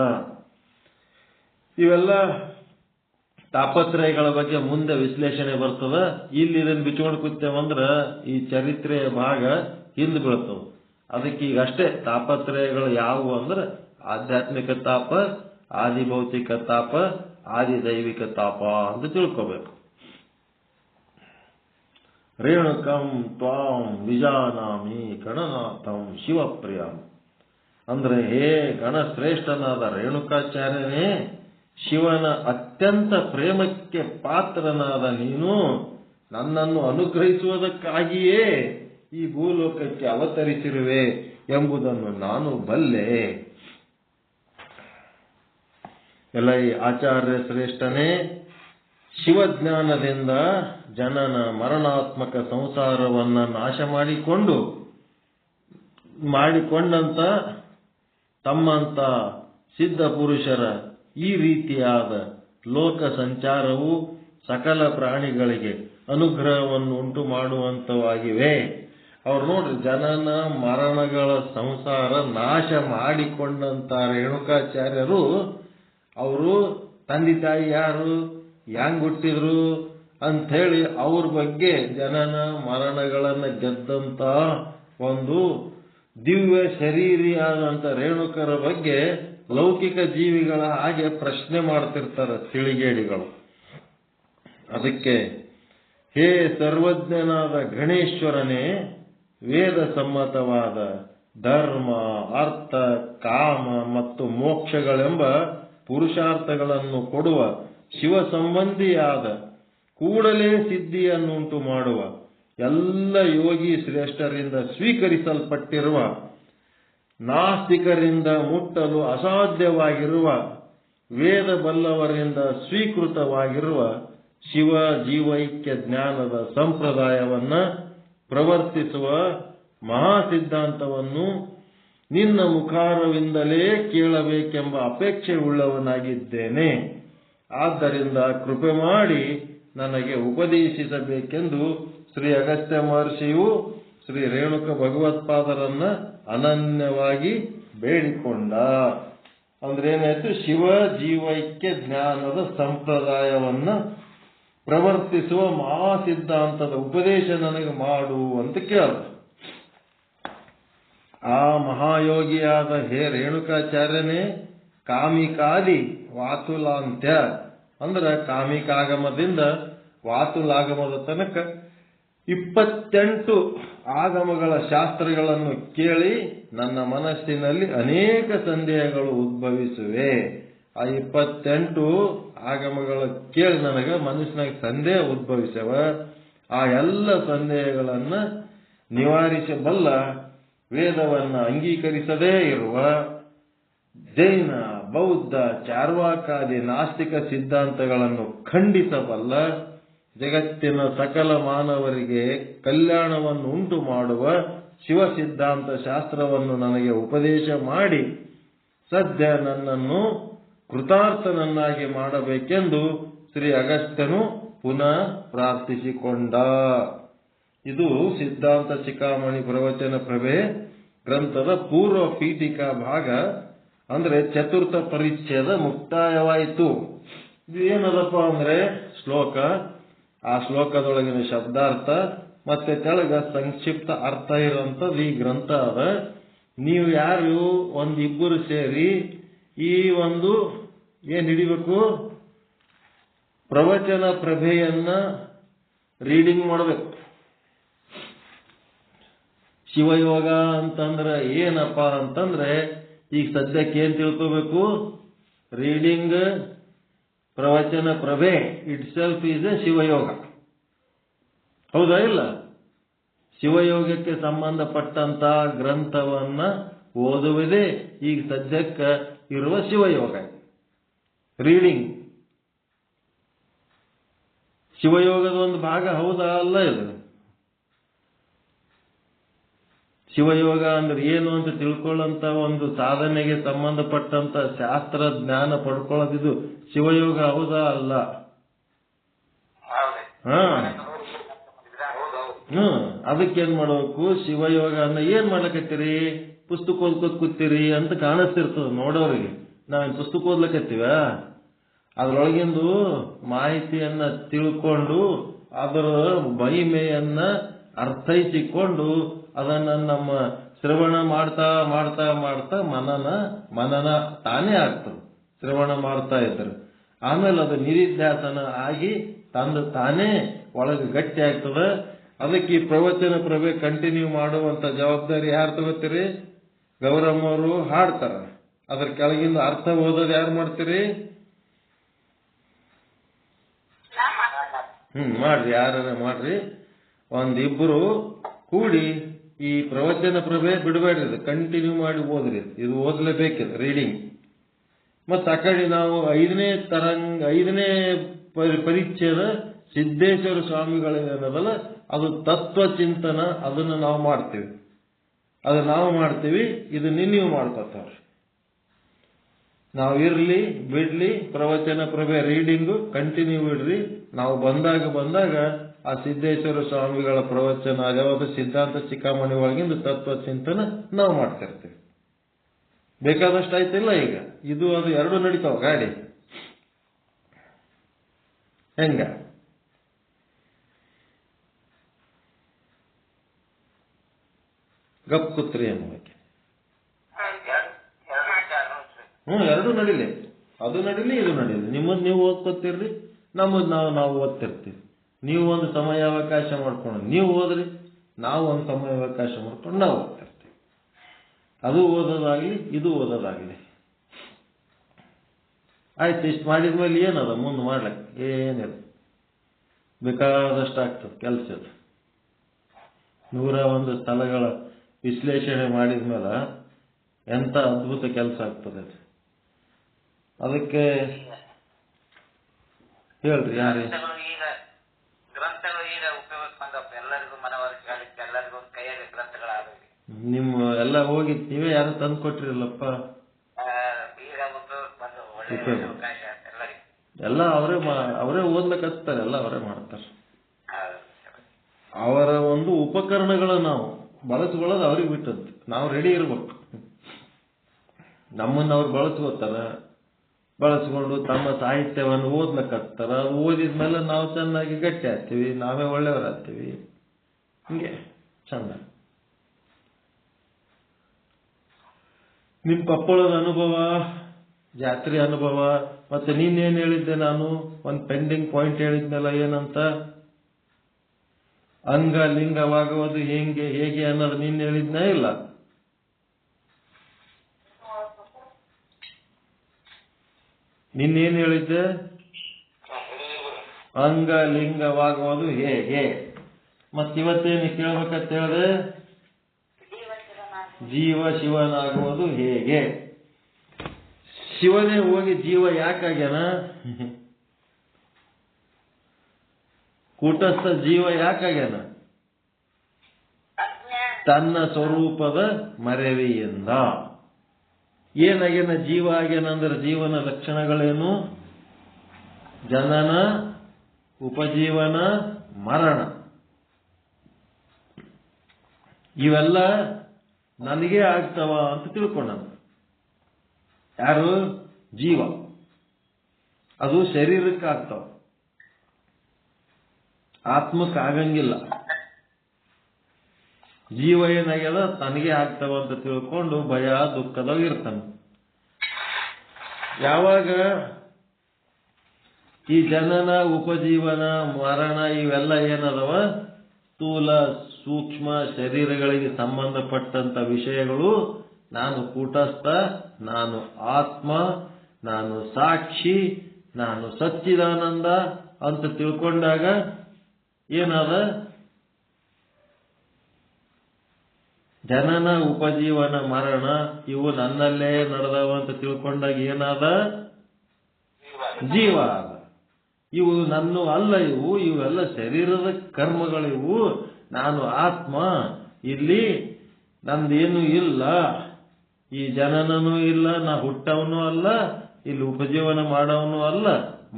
ಇವೆಲ್ಲ ತಾಪತ್ರಯಗಳ ಬಗ್ಗೆ ಮುಂದೆ ವಿಶ್ಲೇಷಣೆ ಬರ್ತದ. ಇಲ್ಲಿ ಇದನ್ನು ಬಿಚ್ಕೊಂಡು ಕೂತೇವಂದ್ರ ಈ ಚರಿತ್ರೆಯ ಭಾಗ ಹಿಂದೆ ಬೀಳ್ತವ. ಅದಕ್ಕೆ ಈಗ ಅಷ್ಟೇ ತಾಪತ್ರಯಗಳು ಯಾವುವು ಅಂದ್ರೆ ಆಧ್ಯಾತ್ಮಿಕ ತಾಪ, ಆದಿಭೌತಿಕ ತಾಪ, ಆದಿದೈವಿಕ ತಾಪ ಅಂತ ತಿಳ್ಕೋಬೇಕು. ರೇಣುಕಂ ತ್ವಾಂ ವಿಜಾನಾಮಿ ಗಣನಾಥಂ ಶಿವಪ್ರಿಯಂ ಅಂದ್ರೆ, ಹೇ ಗಣಶ್ರೇಷ್ಠನಾದ ರೇಣುಕಾಚಾರ್ಯನೇ, ಶಿವನ ಅತ್ಯಂತ ಪ್ರೇಮಕ್ಕೆ ಪಾತ್ರನಾದ ನೀನು ನನ್ನನ್ನು ಅನುಗ್ರಹಿಸುವುದಕ್ಕಾಗಿಯೇ ಈ ಭೂಲೋಕಕ್ಕೆ ಅವತರಿಸಿರುವೆ ಎಂಬುದನ್ನು ನಾನು ಬಲ್ಲೆ. ಎಲ್ಲ ಈ ಆಚಾರ್ಯ ಶ್ರೇಷ್ಠನೇ, ಶಿವಜ್ಞಾನದಿಂದ ಜನನ ಮರಣಾತ್ಮಕ ಸಂಸಾರವನ್ನ ನಾಶ ಮಾಡಿಕೊಂಡಂತ ತಮ್ಮಂತ ಸಿದ್ಧ ಪುರುಷರ ಈ ರೀತಿಯಾದ ಲೋಕ ಸಂಚಾರವು ಸಕಲ ಪ್ರಾಣಿಗಳಿಗೆ ಅನುಗ್ರಹವನ್ನು ಉಂಟು ಮಾಡುವಂತವಾಗಿವೆ. ಅವ್ರು ನೋಡ್ರಿ, ಜನನ ಮರಣಗಳ ಸಂಸಾರ ನಾಶ ಮಾಡಿಕೊಂಡಂತ ರೇಣುಕಾಚಾರ್ಯರು, ಅವರು ತಂದೆ ತಾಯಿ ಯಾರು, ಹೆಂಗ್ ಹುಟ್ಟಿದ್ರು ಅಂತ ಹೇಳಿ ಅವ್ರ ಬಗ್ಗೆ ಜನನ ಮರಣಗಳನ್ನ ಗೆದ್ದಂತ ಒಂದು ದಿವ್ಯ ಶರೀರಿಯಾದಂತ ರೇಣುಕರ ಬಗ್ಗೆ ಲೌಕಿಕ ಜೀವಿಗಳ ಹಾಗೆ ಪ್ರಶ್ನೆ ಮಾಡ್ತಿರ್ತಾರೆ ತಿಳಿಗೇಡಿಗಳು. ಅದಕ್ಕೆ ಹೇ ಸರ್ವಜ್ಞನಾದ ಗಣೇಶ್ವರನೇ, ವೇದ ಸಮ್ಮತವಾದ ಧರ್ಮ, ಅರ್ಥ, ಕಾಮ ಮತ್ತು ಮೋಕ್ಷಗಳೆಂಬ ಪುರುಷಾರ್ಥಗಳನ್ನು ಕೊಡುವ ಶಿವ ಸಂಬಂಧಿಯಾದ ಕೂಡಲೇ ಸಿದ್ಧಿಯನ್ನುಂಟು ಮಾಡುವ ಎಲ್ಲ ಯೋಗಿ ಶ್ರೇಷ್ಠರಿಂದ ಸ್ವೀಕರಿಸಲ್ಪಟ್ಟಿರುವ ನಾಸ್ತಿಕರಿಂದ ಮುಟ್ಟಲು ಅಸಾಧ್ಯವಾಗಿರುವ ವೇದ ಬಲ್ಲವರಿಂದ ಸ್ವೀಕೃತವಾಗಿರುವ ಶಿವ ಜೀವೈಕ್ಯ ಜ್ಞಾನದ ಸಂಪ್ರದಾಯವನ್ನ ಪ್ರವರ್ತಿಸುವ ಮಹಾಸಿದ್ಧಾಂತವನ್ನು ನಿನ್ನ ಮುಖಾರವಿಂದಲೇ ಕೇಳಬೇಕೆಂಬ ಅಪೇಕ್ಷೆ ಉಳ್ಳವನಾಗಿದ್ದೇನೆ. ಆದ್ದರಿಂದ ಕೃಪೆ ಮಾಡಿ ನನಗೆ ಉಪದೇಶಿಸಬೇಕೆಂದು ಶ್ರೀ ಅಗಸ್ತ್ಯ ಮಹರ್ಷಿಯು ಶ್ರೀ ರೇಣುಕ ಭಗವತ್ಪಾದರನ್ನ ಅನನ್ಯವಾಗಿ ಬೇಡಿಕೊಂಡ. ಅಂದ್ರೆ ಏನಾಯ್ತು? ಶಿವ ಜೀವೈಕ್ಯ ಜ್ಞಾನದ ಸಂಪ್ರದಾಯವನ್ನ ಪ್ರವರ್ತಿಸುವ ಮಹಾಸಿದ್ಧಾಂತದ ಉಪದೇಶ ನನಗೆ ಮಾಡು ಅಂತ ಕೇಳ. ಆ ಮಹಾಯೋಗಿಯಾದ ಹೇ ರೇಣುಕಾಚಾರ್ಯನೇ ಕಾಮಿಕಾದಿ ವಾತುಲಾಂತ್ಯ ಅಂದ್ರ ಕಾಮಿಕಾಗಮದಿಂದ ವಾತುಲಾಗಮದ ತನಕ 28 ಆಗಮಗಳ ಶಾಸ್ತ್ರಗಳನ್ನು ಕೇಳಿ ನನ್ನ ಮನಸ್ಸಿನಲ್ಲಿ ಅನೇಕ ಸಂದೇಹಗಳು ಉದ್ಭವಿಸುವೆ. ಆ 28 ಆಗಮಗಳ ಕೇಳಿ ನನಗೆ ಮನಸ್ಸಿನಾಗ ಸಂದೇಹ ಉದ್ಭವಿಸವ. ಆ ಎಲ್ಲ ಸಂದೇಹಗಳನ್ನ ನಿವಾರಿಸಬಲ್ಲ ವೇದವನ್ನ ಅಂಗೀಕರಿಸದೇ ಇರುವ ಜೈನ, ಬೌದ್ಧ, ಚಾರ್ವಾಕಾದಿ ನಾಸ್ತಿಕ ಸಿದ್ಧಾಂತಗಳನ್ನು ಖಂಡಿಸಬಲ್ಲ, ಜಗತ್ತಿನ ಸಕಲ ಮಾನವರಿಗೆ ಕಲ್ಯಾಣವನ್ನು ಉಂಟು ಮಾಡುವ ಶಿವ ಸಿದ್ಧಾಂತ ಶಾಸ್ತ್ರವನ್ನು ನನಗೆ ಉಪದೇಶ ಮಾಡಿ ಸದ್ಯ ನನ್ನನ್ನು ಕೃತಾರ್ಥನನ್ನಾಗಿ ಮಾಡಬೇಕೆಂದು ಶ್ರೀ ಅಗಸ್ತ್ಯನು ಪುನಃ ಪ್ರಾರ್ಥಿಸಿಕೊಂಡ. ಇದು ಸಿದ್ಧಾಂತ ಶಿಖಾಮಣಿ ಪ್ರವಚನ ಪ್ರಭೆ ಗ್ರಂಥದ ಪೂರ್ವ ಪೀಠಿಕಾ ಭಾಗ, ಅಂದ್ರೆ ಚತುರ್ಥ ಪರಿಚ್ಛೇದ ಮುಕ್ತಾಯವಾಯಿತು. ಇದು ಏನದಪ್ಪ ಅಂದ್ರೆ ಶ್ಲೋಕ, ಆ ಶ್ಲೋಕದೊಳಗಿನ ಶಬ್ದಾರ್ಥ ಮತ್ತೆ ಕೆಳಗ ಸಂಕ್ಷಿಪ್ತ ಅರ್ಥ ಇರುವಂತದ್ದು ಈ ಗ್ರಂಥ ಅದ. ನೀವು ಯಾರು ಒಂದಿಬ್ಬರು ಸೇರಿ ಈ ಒಂದು ಏನ್ ಹಿಡಿಬೇಕು, ಪ್ರವಚನ ಪ್ರಭೆಯನ್ನ ರೀಡಿಂಗ್ ಮಾಡಬೇಕು. ಶಿವಯೋಗ ಅಂತಂದ್ರೆ ಏನಪ್ಪ ಅಂತಂದ್ರೆ ಈಗ ಸದ್ಯಕ್ಕೆ ಏನ್ ತಿಳ್ಕೋಬೇಕು? ರೀಡಿಂಗ್ ಪ್ರವಚನ ಪ್ರಭೆ ಇಟ್ ಸೆಲ್ಫ್ ಈಸ್ ಎ ಶಿವಯೋಗ. ಹೌದಾ ಇಲ್ಲ? ಶಿವಯೋಗಕ್ಕೆ ಸಂಬಂಧಪಟ್ಟಂತ ಗ್ರಂಥವನ್ನ ಓದುವುದೇ ಈಗ ಸದ್ಯಕ್ಕೆ ಇರುವ ಶಿವಯೋಗ. ರೀಡಿಂಗ್ ಶಿವಯೋಗದ ಒಂದು ಭಾಗ, ಹೌದಾ ಅಲ್ಲ? ಇದು ಶಿವಯೋಗ ಅಂದ್ರೆ ಏನು ಅಂತ ತಿಳ್ಕೊಳ್ಳಂತ ಒಂದು ಸಾಧನೆಗೆ ಸಂಬಂಧಪಟ್ಟಂತ ಶಾಸ್ತ್ರ ಜ್ಞಾನ ಪಡ್ಕೊಳ್ಳೋದಿದು ಶಿವಯೋಗ, ಹೌದಾ ಅಲ್ಲ? ಅದಕ್ಕೇನ್ ಮಾಡಬೇಕು? ಶಿವಯೋಗ ಅನ್ನ ಏನ್ ಮಾಡ್ಲಕತ್ತೀರಿ? ಪುಸ್ತಕ ಓದ್ಕೋತ್ ಕೂತೀರಿ ಅಂತ ಕಾಣಿಸ್ತಿರ್ತದ ನೋಡೋರಿಗೆ. ನಾವೇನ್ ಪುಸ್ತಕ ಓದ್ಲಕತ್ತೀವ? ಅದ್ರೊಳಗಿಂದು ಮಾಹಿತಿಯನ್ನ ತಿಳ್ಕೊಂಡು ಅದರ ಮಹಿಮೆಯನ್ನ ಅರ್ಥೈಸಿಕೊಂಡು ಅದನ್ನ ನಮ್ಮ ಶ್ರವಣ ಮಾಡ್ತಾ ಮಾಡ್ತಾ ಮಾಡ್ತಾ ಮನನ ತಾನೇ ಆಗ್ತದೆ. ಶ್ರವಣ ಮಾಡ್ತಾ ಇದ್ರು ಆಮೇಲೆ ಅದು ನಿಧಿಧ್ಯಾಸನ ಆಗಿ ತಂದು ತಾನೇ ಒಳಗೆ ಗಟ್ಟಿ ಆಗ್ತದೆ. ಅದಕ್ಕೆ ಈ ಪ್ರವಚನ ಪ್ರಭೆ ಕಂಟಿನ್ಯೂ ಮಾಡುವಂತ ಜವಾಬ್ದಾರಿ ಯಾರು ತಗೋತೀರಿ? ಗೌರಮ್ಮ ಅವರು ಹಾಡ್ತಾರ, ಅದ್ರ ಕೆಳಗಿಂದ ಅರ್ಥ ಓದೋದು ಯಾರು ಮಾಡ್ತೀರಿ? ಮಾಡ್ರಿ, ಯಾರ ಮಾಡ್ರಿ. ಒಂದಿಬ್ರು ಕೂಡಿ ಈ ಪ್ರವಚನ ಪ್ರಭೆ ಬಿಡಬೇಡ್ರಿ, ಕಂಟಿನ್ಯೂ ಮಾಡಿ ಓದ್ರಿ. ಇದು ಓದಲೇಬೇಕಿದೆ ರೀಡಿಂಗ್. ಮತ್ತ ಆ ಕಡೆ ನಾವು 5ನೇ ಪರಿಚ್ಛೇದ ಸಿದ್ದೇಶ್ವರ ಸ್ವಾಮಿಗಳೇನದಲ್ಲ ಅದು ತತ್ವ ಚಿಂತನ, ಅದನ್ನು ನಾವು ಮಾಡ್ತೀವಿ. ಇದು ನೀವು ಮಾಡ್ಕೊತಾವ್ರಿ. ನಾವು ಇರ್ಲಿ ಬಿಡ್ಲಿ ಪ್ರವಚನ ಪ್ರಭೆ ರೀಡಿಂಗು ಕಂಟಿನ್ಯೂ ಬಿಡ್ರಿ. ನಾವು ಬಂದಾಗ ಆ ಸಿದ್ದೇಶ್ವರ ಸ್ವಾಮಿಗಳ ಪ್ರವಚನ ಯಾವುದು ಸಿದ್ಧಾಂತ ಶಿಖಾಮಣಿ ಒಳಗಿಂದ ತತ್ವ ಚಿಂತನ ನಾವು ಮಾಡ್ತಿರ್ತೀವಿ. ಬೇಕಾದಷ್ಟು ಆಯ್ತಿಲ್ಲ ಈಗ. ಇದು ಅದು ಎರಡು ನಡೀತಾವ ಗಾಡಿ. ಹೆಂಗ ಗಪ್ ಕೂತ್ರಿ ಅನ್ನೋಕೆ? ಎರಡು ನಡಿಲಿ. ಅದು ನಡಿಲಿ, ಇದು ನಡಿಲಿ. ನಿಮ್ಮದ್ ನೀವು ಓದ್ಕೊತಿರ್ರಿ, ನಮ್ಮದ್ ನಾವು ಓದ್ತಿರ್ತೀವಿ. ನೀವು ಒಂದು ಸಮಯಾವಕಾಶ ಮಾಡ್ಕೊಂಡು ನೀವು ಓದ್ರಿ, ನಾವು ಒಂದು ಸಮಯಾವಕಾಶ ಮಾಡ್ಕೊಂಡು ನಾವು ಓದ್ತಿರ್ತೀವಿ. ಅದು ಓದೋದಾಗ್ಲಿ, ಇದು ಓದೋದಾಗ್ಲಿ. ಆಯ್ತು, ಇಷ್ಟು ಮಾಡಿದ್ಮೇಲೆ ಏನದ ಮುಂದೆ ಮಾಡ್ಲಕ್ಕೆ? ಏನಿಲ್ಲ, ಬೇಕಾದಷ್ಟು ಆಗ್ತದೆ ಕೆಲಸ. 101 ಸ್ಥಳಗಳ ವಿಶ್ಲೇಷಣೆ ಮಾಡಿದ್ಮೇಲೆ ಎಂತ ಅದ್ಭುತ ಕೆಲಸ ಆಗ್ತದೆ. ಅದಕ್ಕೆ ಹೇಳ್ರಿ ಯಾರೇ ಗ್ರಂಥಗಳು ಈಗ ಉಪಯೋಗಕ್ಕೆ ಬಂದಪ್ಪ, ಎಲ್ಲರಿಗೂ ಮನವರಿಕೆ ಎಲ್ಲರಿಗೂ ಕೈಯಲ್ಲಿ ಗ್ರಂಥಗಳಾಗಲಿ. ನಿಮ್ಮ ಎಲ್ಲ ಹೋಗಿ ನೀವೇ ಯಾರು ತಂದು ಕೊಟ್ಟಿರಲ್ಲಪ್ಪ. ಈಗ ಉಪಯೋಗಕ್ಕೆ ಬಂದ ಒಳ್ಳೆ ಅವಕಾಶ ಎಲ್ಲರಿಗೂ. ಎಲ್ಲ ಅವರೇ ಓದ್ಲಿಕ್ಕತ್ತಾರೆ, ಎಲ್ಲ ಅವರೇ ಮಾಡ್ತಾರೆ. ಅವರ ಒಂದು ಉಪಕರಣಗಳು ನಾವು ಬಳಸ್ಕೊಳ್ಳೋದು ಅವ್ರಿಗೆ ಬಿಟ್ಟದ್ದು, ನಾವು ರೆಡಿ ಇರ್ಬೇಕು. ನಮ್ಮನ್ನು ಅವ್ರು ಬಳಸ್ಕೊಂಡು ತಮ್ಮ ಸಾಹಿತ್ಯವನ್ನು ಓದ್ಲಿಕ್ಕತ್ತಾರ. ಅದು ಓದಿದ್ಮೇಲೆ ನಾವು ಚೆನ್ನಾಗಿ ಗಟ್ಟಿ ಆಗ್ತೀವಿ, ನಾವೇ ಒಳ್ಳೆಯವರಾಗ್ತೀವಿ. ಹಿಂಗೆ ಚಂದ. ನಿಮ್ ಕೊಪ್ಪಳದ ಅನುಭವ, ಜಾತ್ರೆ ಅನುಭವ, ಮತ್ತೆ ನೀನೇನ್ ಹೇಳಿದ್ದೆ, ನಾನು ಒಂದು ಪೆಂಡಿಂಗ್ ಪಾಯಿಂಟ್ ಹೇಳಿದ್ನಲ್ಲ, ಏನಂತ ಅಂಗ ಲಿಂಗವಾಗುವುದು ಹೇಗೆ ಅನ್ನೋದು ನೀನ್ ಹೇಳಿದ್ನೇ ಇಲ್ಲ. ನಿನ್ನೇನು ಹೇಳಿದ್ದೆ? ಅಂಗ ಲಿಂಗವಾಗುವುದು ಹೇಗೆ. ಮತ್ತಿವತ್ತೇನು ಕೇಳ್ಬೇಕಂತ ಹೇಳಿದೆ? ಜೀವ ಶಿವನಾಗುವುದು ಹೇಗೆ. ಶಿವನೇ ಹೋಗಿ ಜೀವ ಯಾಕಾಗ್ಯಾನ? ಕೂಟಸ್ಥ ಜೀವ ಯಾಕಾಗ್ಯಾನ? ತನ್ನ ಸ್ವರೂಪದ ಮರೆವಿಯಿಂದ. ಏನಾಗ್ಯಾನ ಜೀವ ಆಗ್ಯಾನ ಅಂದ್ರೆ ಜೀವನ ಲಕ್ಷಣಗಳೇನು? ಜನನ, ಉಪಜೀವನ, ಮರಣ. ಇವೆಲ್ಲ ನನಗೆ ಆಗ್ತಾವ ಅಂತ ತಿಳ್ಕೊಂಡ. ಯಾರು? ಜೀವ. ಅದು ಶರೀರಕ್ಕೆ ಆಗ್ತಾವ, ಆತ್ಮಕ್ಕೆ ಆಗಂಗಿಲ್ಲ. ಜೀವ ಏನಾಗ್ಯದ ತನಗೆ ಆಗ್ತಾವ ಅಂತ ತಿಳ್ಕೊಂಡು ಭಯ ದುಃಖದಾಗ ಇರ್ತಾನೆ. ಯಾವಾಗ ಈ ಜನನ, ಉಪಜೀವನ, ಮರಣ ಇವೆಲ್ಲ ಏನದವ ಸ್ಥೂಲ ಸೂಕ್ಷ್ಮ ಶರೀರಗಳಿಗೆ ಸಂಬಂಧಪಟ್ಟಂತ ವಿಷಯಗಳು, ನಾನು ಕೂಟಸ್ಥ, ನಾನು ಆತ್ಮ, ನಾನು ಸಾಕ್ಷಿ, ನಾನು ಸಚ್ಚಿದಾನಂದ ಅಂತ ತಿಳ್ಕೊಂಡಾಗ ಏನದ? ಜನನ, ಉಪಜೀವನ, ಮರಣ ಇವು ನನ್ನಲ್ಲೇ ನಡೆದವ ಅಂತ ತಿಳ್ಕೊಂಡಾಗ ಏನಾದ? ಜೀವ ಅದ. ಇವು ನನ್ನ ಅಲ್ಲ, ಇವೆಲ್ಲ ಶರೀರದ ಕರ್ಮಗಳಿವು. ನಾನು ಆತ್ಮ, ಇಲ್ಲಿ ನಂದೇನು ಇಲ್ಲ, ಈ ಜನನೂ ಇಲ್ಲ, ನಾ ಹುಟ್ಟವನು ಅಲ್ಲ, ಇಲ್ಲಿ ಉಪಜೀವನ ಮಾಡವನು ಅಲ್ಲ,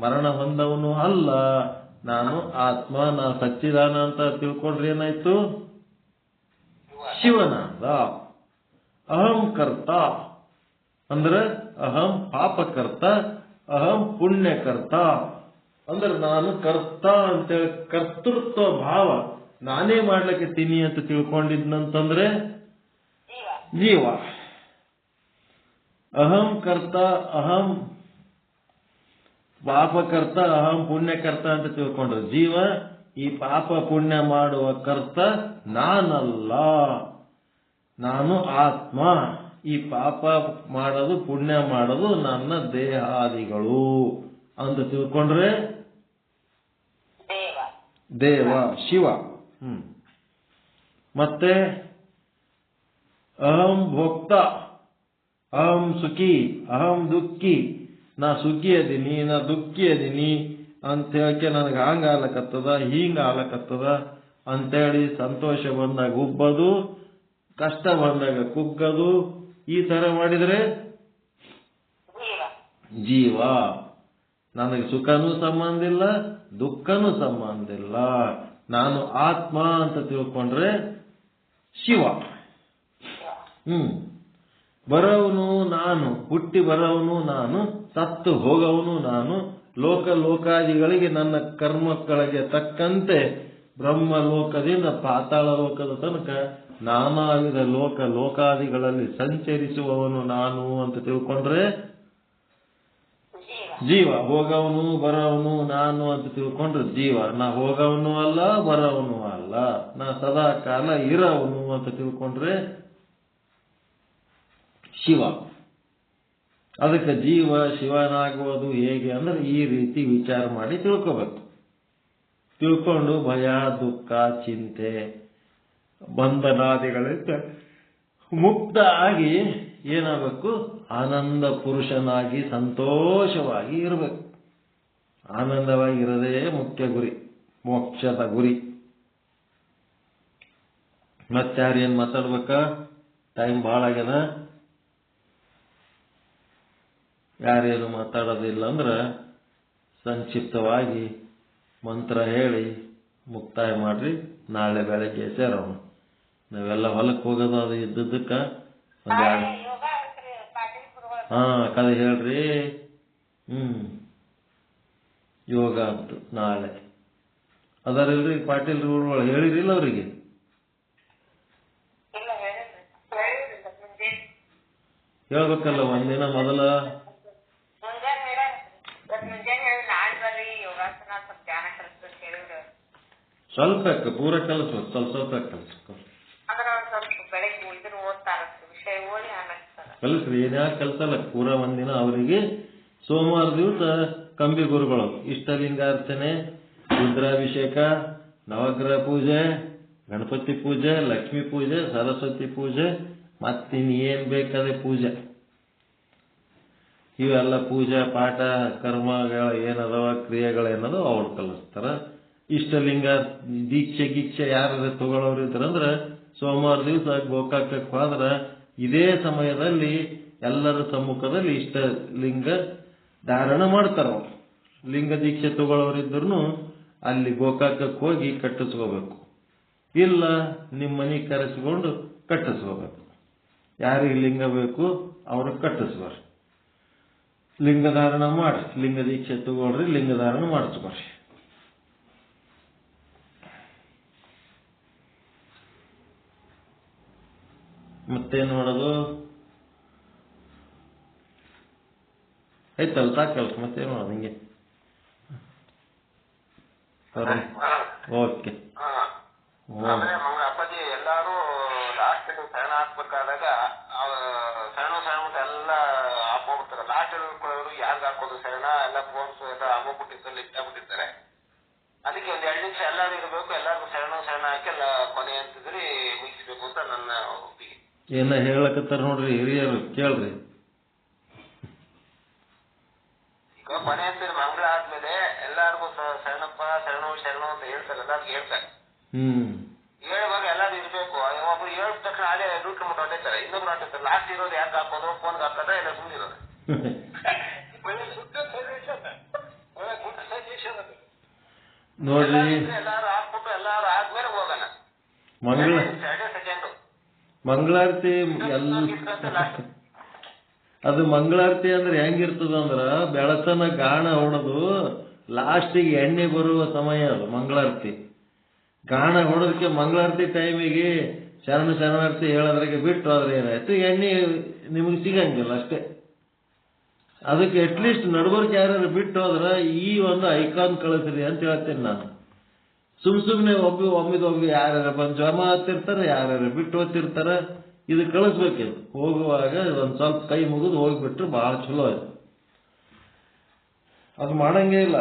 ಮರಣ ಹೊಂದವನು ಅಲ್ಲ, ನಾನು ಆತ್ಮ, ನಾ ಸಚ್ಚಿದಾನ ಅಂತ ತಿಳ್ಕೊಂಡ್ರೆ ಏನಾಯ್ತು? ಶಿವನಾದ. ಅಹಂ ಕರ್ತ ಅಂದ್ರೆ ಅಹಂ ಪಾಪಕರ್ತ, ಅಹಂ ಪುಣ್ಯಕರ್ತ ಅಂದ್ರೆ ನಾನು ಕರ್ತ ಅಂತೇಳಿ ಕರ್ತೃತ್ವ ಭಾವ, ನಾನೇ ಮಾಡ್ಲಿಕ್ಕೆ ತಿನಿ ಅಂತ ತಿಳ್ಕೊಂಡಿದ್ನಂತಂದ್ರೆ ಜೀವ. ಅಹಂ ಕರ್ತ, ಅಹಂ ಪಾಪಕರ್ತ, ಅಹಂ ಪುಣ್ಯಕರ್ತ ಅಂತ ತಿಳ್ಕೊಂಡ್ರೆ ಜೀವ. ಈ ಪಾಪ ಪುಣ್ಯ ಮಾಡುವ ಕರ್ತ ನಾನಲ್ಲ, ನಾನು ಆತ್ಮ. ಈ ಪಾಪ ಮಾಡೋದು ಪುಣ್ಯ ಮಾಡೋದು ನನ್ನ ದೇಹಾದಿಗಳು ಅಂತ ತಿಳ್ಕೊಂಡ್ರೆ ದೇವ ಶಿವ. ಮತ್ತೆ ಅಹಂ ಭೋಕ್ತ, ಅಹಂ ಸುಖಿ, ಅಹಂ ದುಃಖಿ, ನಾ ಸುಖಿ ಅದೀನಿ, ನಾ ದುಃಖಿ ಅದೀನಿ ಅಂತ ಹೇಳಕ್ಕೆ ನನಗೆ ಹಂಗ ಆಗ್ಲಕತ್ತದ, ಹಿಂಗ ಆಗ್ಲಕತ್ತದ ಅಂತೇಳಿ ಸಂತೋಷ ಬಂದಾಗ ಉಬ್ಬದು, ಕಷ್ಟ ಬಂದಾಗ ಕುಗ್ಗದು, ಈ ತರ ಮಾಡಿದ್ರೆ ಜೀವ. ನನಗೆ ಸುಖನೂ ಸಂಬಂಧ ಇಲ್ಲ, ದುಃಖನೂ ಸಂಬಂಧ ಇಲ್ಲ, ನಾನು ಆತ್ಮ ಅಂತ ತಿಳ್ಕೊಂಡ್ರೆ ಶಿವ. ಬರವನು ನಾನು, ಹುಟ್ಟಿ ಬರವನು ನಾನು, ಸತ್ತು ಹೋಗವನು ನಾನು. ಲೋಕಾದಿಗಳಿಗೆ ನನ್ನ ಕರ್ಮಗಳಿಗೆ ತಕ್ಕಂತೆ ಬ್ರಹ್ಮ ಲೋಕದಿಂದ ಪಾತಾಳ ಲೋಕದ ತನಕ ನಾನಾ ವಿಧ ಲೋಕಾದಿಗಳಲ್ಲಿ ಸಂಚರಿಸುವವನು ನಾನು ಅಂತ ತಿಳ್ಕೊಂಡ್ರೆ ಜೀವ. ಹೋಗವನು ಬರವನು ನಾನು ಅಂತ ತಿಳ್ಕೊಂಡ್ರೆ ಜೀವ. ನಾ ಹೋಗವನು ಅಲ್ಲ, ಬರವನು ಅಲ್ಲ, ನಾ ಸದಾ ಕಾಲ ಇರವನು ಅಂತ ತಿಳ್ಕೊಂಡ್ರೆ ಶಿವ. ಅದಕ್ಕೆ ಜೀವ ಶಿವನಾಗುವುದು ಹೇಗೆ ಅಂದ್ರೆ ಈ ರೀತಿ ವಿಚಾರ ಮಾಡಿ ತಿಳ್ಕೋಬೇಕು. ತಿಳ್ಕೊಂಡು ಭಯ ದುಃಖ ಚಿಂತೆ ಬಂಧನಾದಿಗಳಿಂದ ಮುಕ್ತ ಆಗಿ ಏನಾಗಬೇಕು? ಆನಂದ ಪುರುಷನಾಗಿ ಸಂತೋಷವಾಗಿ ಇರಬೇಕು. ಆನಂದವಾಗಿ ಇರೋದೇ ಮುಖ್ಯ ಗುರಿ, ಮೋಕ್ಷದ ಗುರಿ. ಮತ್ತಾರೇನು ಮಾತಾಡ್ಬೇಕಾ? ಟೈಮ್ ಭಾಳ ಆಗ್ಯದ. ಯಾರೇನು ಮಾತಾಡೋದಿಲ್ಲ ಅಂದ್ರೆ ಸಂಕ್ಷಿಪ್ತವಾಗಿ ಮಂತ್ರ ಹೇಳಿ ಮುಕ್ತಾಯ ಮಾಡ್ರಿ. ನಾಳೆ ಬೆಳಗ್ಗೆ ಸೇರೋಣ. ನಾವೆಲ್ಲ ಹೊಲಕ್ಕೆ ಹೋಗೋದು ಅದು ಇದ್ದದ್ದಕ್ಕೆ ಕதை ಹೇಳ್ರಿ. ಯೋಗ ಅಂತು ನಾಳೆ ಅದರಿಲ್ರಿ. ಪಾಟೀಲ್ ಗುರುಗಳು ಹೇಳಿರಿಲ್ಲ ಅವರಿಗೆ? ಹೇಳ್ಬೇಕಲ್ಲ ಒಂದಿನ ಮೊದಲ. ಸ್ವಲ್ಪ ಪೂರ ಕಲಿಸ್ಬೇಕು, ಸ್ವಲ್ಪ ಕಲಿಸ್ಬೇಕು. ಕಲಿಸ್ರಿ, ಏನ್ಯಾಕೆ ಕಲ್ಸಲ್ಲ. ಪೂರ ಒಂದಿನ ಅವರಿಗೆ ಸೋಮವಾರ ದಿವಸ ಕಂಬಿ ಗುರುಗಳು ಇಷ್ಟಲಿಂಗಾರ್ಚನೆ, ರುದ್ರಾಭಿಷೇಕ, ನವಗ್ರಹ ಪೂಜೆ, ಗಣಪತಿ ಪೂಜೆ, ಲಕ್ಷ್ಮೀ ಪೂಜೆ, ಸರಸ್ವತಿ ಪೂಜೆ, ಮತ್ತಿನ್ನೇನ್ ಬೇಕಾದ್ರೆ ಪೂಜೆ, ಇವೆಲ್ಲ ಪೂಜಾ ಪಾಠ ಕರ್ಮಗಳ ಏನದವ ಕ್ರಿಯೆಗಳೇನದವ ಅವ್ರು ಕಲಿಸ್ತಾರ. ಇಷ್ಟಲಿಂಗ ದೀಕ್ಷೆ ಯಾರು ತಗೊಳ್ಳೋರು ಇದ್ರಂದ್ರೆ ಸೋಮವಾರ ದಿವಸ ಗೋಕಾಕಕ್ಕೆ ಹೋದ್ರೆ ಇದೇ ಸಮಯದಲ್ಲಿ ಎಲ್ಲರ ಸಮ್ಮುಖದಲ್ಲಿ ಇಷ್ಟಲಿಂಗ ಧಾರಣ ಮಾಡ್ತಾರ. ಲಿಂಗ ದೀಕ್ಷೆ ತಗೊಳ್ಳೋರಿದ್ರು ಅಲ್ಲಿ ಗೋಕಾಕಕ್ಕೆ ಹೋಗಿ ಕಟ್ಟಿಸ್ಕೋಬೇಕು, ಇಲ್ಲ ನಿಮ್ಮ ಮನೆಗೆ ಕರೆಸಿಕೊಂಡು ಕಟ್ಟಿಸ್ಕೋಬೇಕು. ಯಾರಿಗೆ ಲಿಂಗ ಬೇಕು ಅವರು ಕಟ್ಟಿಸ್ಬಾರ್ರಿ. ಲಿಂಗ ಧಾರಣ ಮಾಡ್ರಿ, ಲಿಂಗ ದೀಕ್ಷೆ ತಗೊಳ್ರಿ, ಲಿಂಗ ಧಾರಣ ಮಾಡಿಸ್ಕೊಡ್ರಿ. ಮತ್ತೇನ್ ಮಾಡೋದು? ಆಯ್ತಲ್ಲ, ಸಾಕಲ್ಲ, ಮತ್ತೇನ್ ಮಾಡೋದು? ಹಿಂಗೆ ಓಕೆ. ಅಪ್ಪಾಜಿ ಎಲ್ಲಾರು ಲಾಸ್ಟ್ ಶರಣ ಹಾಕ್ಬೇಕಾದಾಗ ಸಣ್ಣ ಎಲ್ಲ ಹಾಕೋಬಿಡ್ತಾರೆ. ಲಾಸ್ಟ್ ಹೇಳ್ಕೊಳ್ಳೋರು ಯಾರು ಹಾಕೋದು ಶರಣ ಎಲ್ಲ ಫೋನ್ಸ್ ಎಲ್ಲ ಆಗೋಗ್ಬಿಟ್ಟಿರ್ತಾರೆ, ಲಿಫ್ಟ್ ಆಗ್ಬಿಟ್ಟಿರ್ತಾರೆ. ಅದಕ್ಕೆ ಒಂದ್ 2 ನಿಮಿಷ ಎಲ್ಲಾರು ಇರಬೇಕು, ಎಲ್ಲಾರ್ಗು ಶರಣ ಹಾಕಿ ಎಲ್ಲ ಕೊನೆ ಅಂತಿದ್ರಿ ಮುಗಿಸ್ಬೇಕು ಅಂತ ನನ್ನ ಒಪ್ಪಿಗೆ. ಏನ ಹೇಳಕತ್ತಾರ ನೋಡ್ರಿ ಹಿರಿಯರು, ಕೇಳ್ರಿ. ಈಗ ಕೊನೆ ಅಂತೀರಿ ಮಂಗಳ ಆದ್ಮೇಲೆ ಎಲ್ಲಾರ್ಗು ಶರಣಪ್ಪ ಶರಣು ಅಂತ ಹೇಳ್ತಾರೆ, ಎಲ್ಲಾರ್ಗು ಹೇಳ್ತಾರೆ. ಹೇಳುವಾಗ ಎಲ್ಲಾರು ಇರ್ಬೇಕು. ಒಬ್ರು ಹೇಳಿದ ತಕ್ಷಣ ಅಲ್ಲೇ ಡ್ಯೂಟಿ ಮುಟ್ಟು ಹೊಟ್ಟೈತಾರೆ, ಇನ್ನೊಬ್ರು ಹೊಟ್ಟೈತಾರೆ. ಲಾಸ್ಟ್ ಇರೋದು ಯಾಕೆ ಹಾಕೋದು? ಫೋನ್ಗೆ ಹಾಕೋದ ಎಲ್ಲ ಸುಮ್ಮನಿರೋದು. ನೋಡ್ರಿ, ಎಲ್ಲಾರು ಹಾಕ್ಬಿಟ್ಟು ಎಲ್ಲಾರು ಆದ್ಮೇಲೆ ಹೋಗೋಣ. ಮಂಗಳಾರತಿ ಅದು ಮಂಗಳಾರತಿ ಅಂದ್ರೆ ಹೆಂಗಿರ್ತದ ಬೆಳತನ ಗಾಣ ಹೊಡೆದು ಲಾಸ್ಟಿಗೆ ಎಣ್ಣೆ ಬರುವ ಸಮಯ ಅದು ಮಂಗಳಾರತಿ. ಗಾಣ ಹೊಡೋದಕ್ಕೆ ಮಂಗಳಾರತಿ ಟೈಮಿಗೆ ಶರಣಾರ್ಥಿ ಹೇಳೋದ್ರಾಗೆ ಬಿಟ್ಟು ಆದ್ರೆ ಏನಾಯ್ತು, ಎಣ್ಣೆ ನಿಮಗೆ ಸಿಗಂಗಿಲ್ಲ ಅಷ್ಟೇ. ಅದಕ್ಕೆ ಅಟ್ಲೀಸ್ಟ್ ನಡ್ಬರ್ಕ್ ಯಾರು ಬಿಟ್ಟು ಹೋದ್ರ ಈ ಒಂದು ಐಕಾನ್ ಕಳಿಸ್ರಿ ಅಂತ ಹೇಳ್ತೇನೆ ನಾನು. ಸುಮ್ನೆ ಒಮ್ಮಿದೊಬ್ಬ ಯಾರ್ಯಾರ ಬಂದು ಜಮಾ ಹತ್ತಿರ್ತಾರೆ, ಯಾರ್ಯಾರು ಬಿಟ್ಟು ಹೋಗ್ತಿರ್ತಾರ. ಇದು ಕಳಿಸ್ಬೇಕಿದು. ಹೋಗುವಾಗ ಒಂದ್ ಸ್ವಲ್ಪ ಕೈ ಮುಗಿದು ಹೋಗ್ಬಿಟ್ರೆ ಬಹಳ ಚಲೋ ಆಯ್ತು. ಅದು ಮಾಡಂಗೇ ಇಲ್ಲ.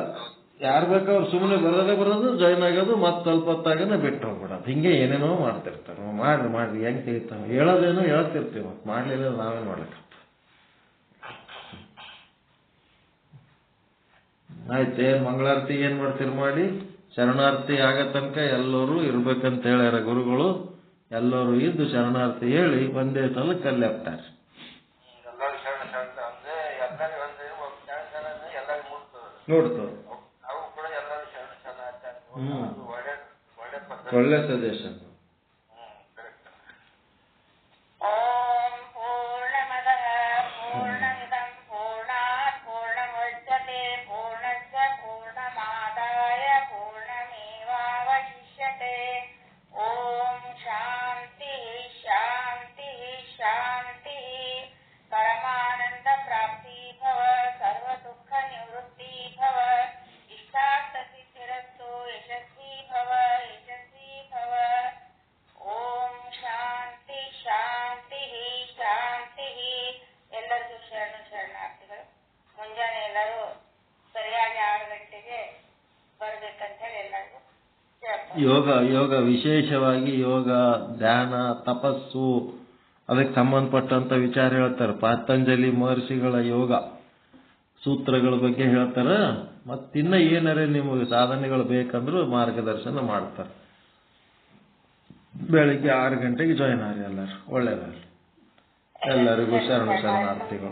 ಯಾರು ಬೇಕವ್ರು ಸುಮ್ಮನೆ ಬರೋದು ಜಾಯ್ನ್ ಆಗೋದು, ಮತ್ತೆ ಸ್ವಲ್ಪ ಹೊತ್ತಾಗನೆ ಬಿಟ್ಟು ಹೋಗ್ಬಿಡೋದು. ಹಿಂಗೆ ಏನೇನೋ ಮಾಡ್ತಿರ್ತಾರೆ. ಮಾಡ್ರಿ ಹೆಂಗ್ ತಿಳಿತಾವ, ಹೇಳೋದೇನೋ ಹೇಳ್ತಿರ್ತೀವಿ, ಮತ್ತೆ ಮಾಡ್ಲಿಲ್ಲ ನಾವೇನ್ ಮಾಡ್ಲಿಕ್ಕೆ. ಆಯ್ತು, ಏನ್ ಮಂಗಳಾರತಿ ಏನ್ ಮಾಡ್ತೀರಿ ಮಾಡಿ. ಶರಣಾರ್ಥಿ ಆಗ ತನಕ ಎಲ್ಲರೂ ಇರ್ಬೇಕಂತ ಹೇಳ್ಯಾರ ಗುರುಗಳು. ಎಲ್ಲರೂ ಇದ್ದು ಶರಣಾರ್ಥಿ ಹೇಳಿ ಒಂದೇ ಸಲ ಕಲ್ಲೆಪ್ತಾರೆ. ನೋಡ್ತವ್ರು. ಒಳ್ಳೆ ಸಜೆಷನ್. ಯೋಗ ವಿಶೇಷವಾಗಿ ಯೋಗ, ಧ್ಯಾನ, ತಪಸ್ಸು ಅದಕ್ಕೆ ಸಂಬಂಧಪಟ್ಟಂತ ವಿಚಾರ ಹೇಳ್ತಾರೆ. ಪಾತಂಜಲಿ ಮಹರ್ಷಿಗಳ ಯೋಗ ಸೂತ್ರಗಳ ಬಗ್ಗೆ ಹೇಳ್ತಾರ. ಮತ್ತಿನ್ನ ಏನಾರೇ ನಿಮಗೆ ಸಾಧನೆಗಳು ಬೇಕಂದ್ರೂ ಮಾರ್ಗದರ್ಶನ ಮಾಡ್ತಾರೆ. ಬೆಳಿಗ್ಗೆ 6 ಗಂಟೆಗೆ ಜಾಯ್ನ್ ಆಗಿ ಎಲ್ಲರೂ. ಒಳ್ಳೇದಾಗಲಿ ಎಲ್ಲರಿಗೂ ಶರಣಾರ್ಥಿಗಳು.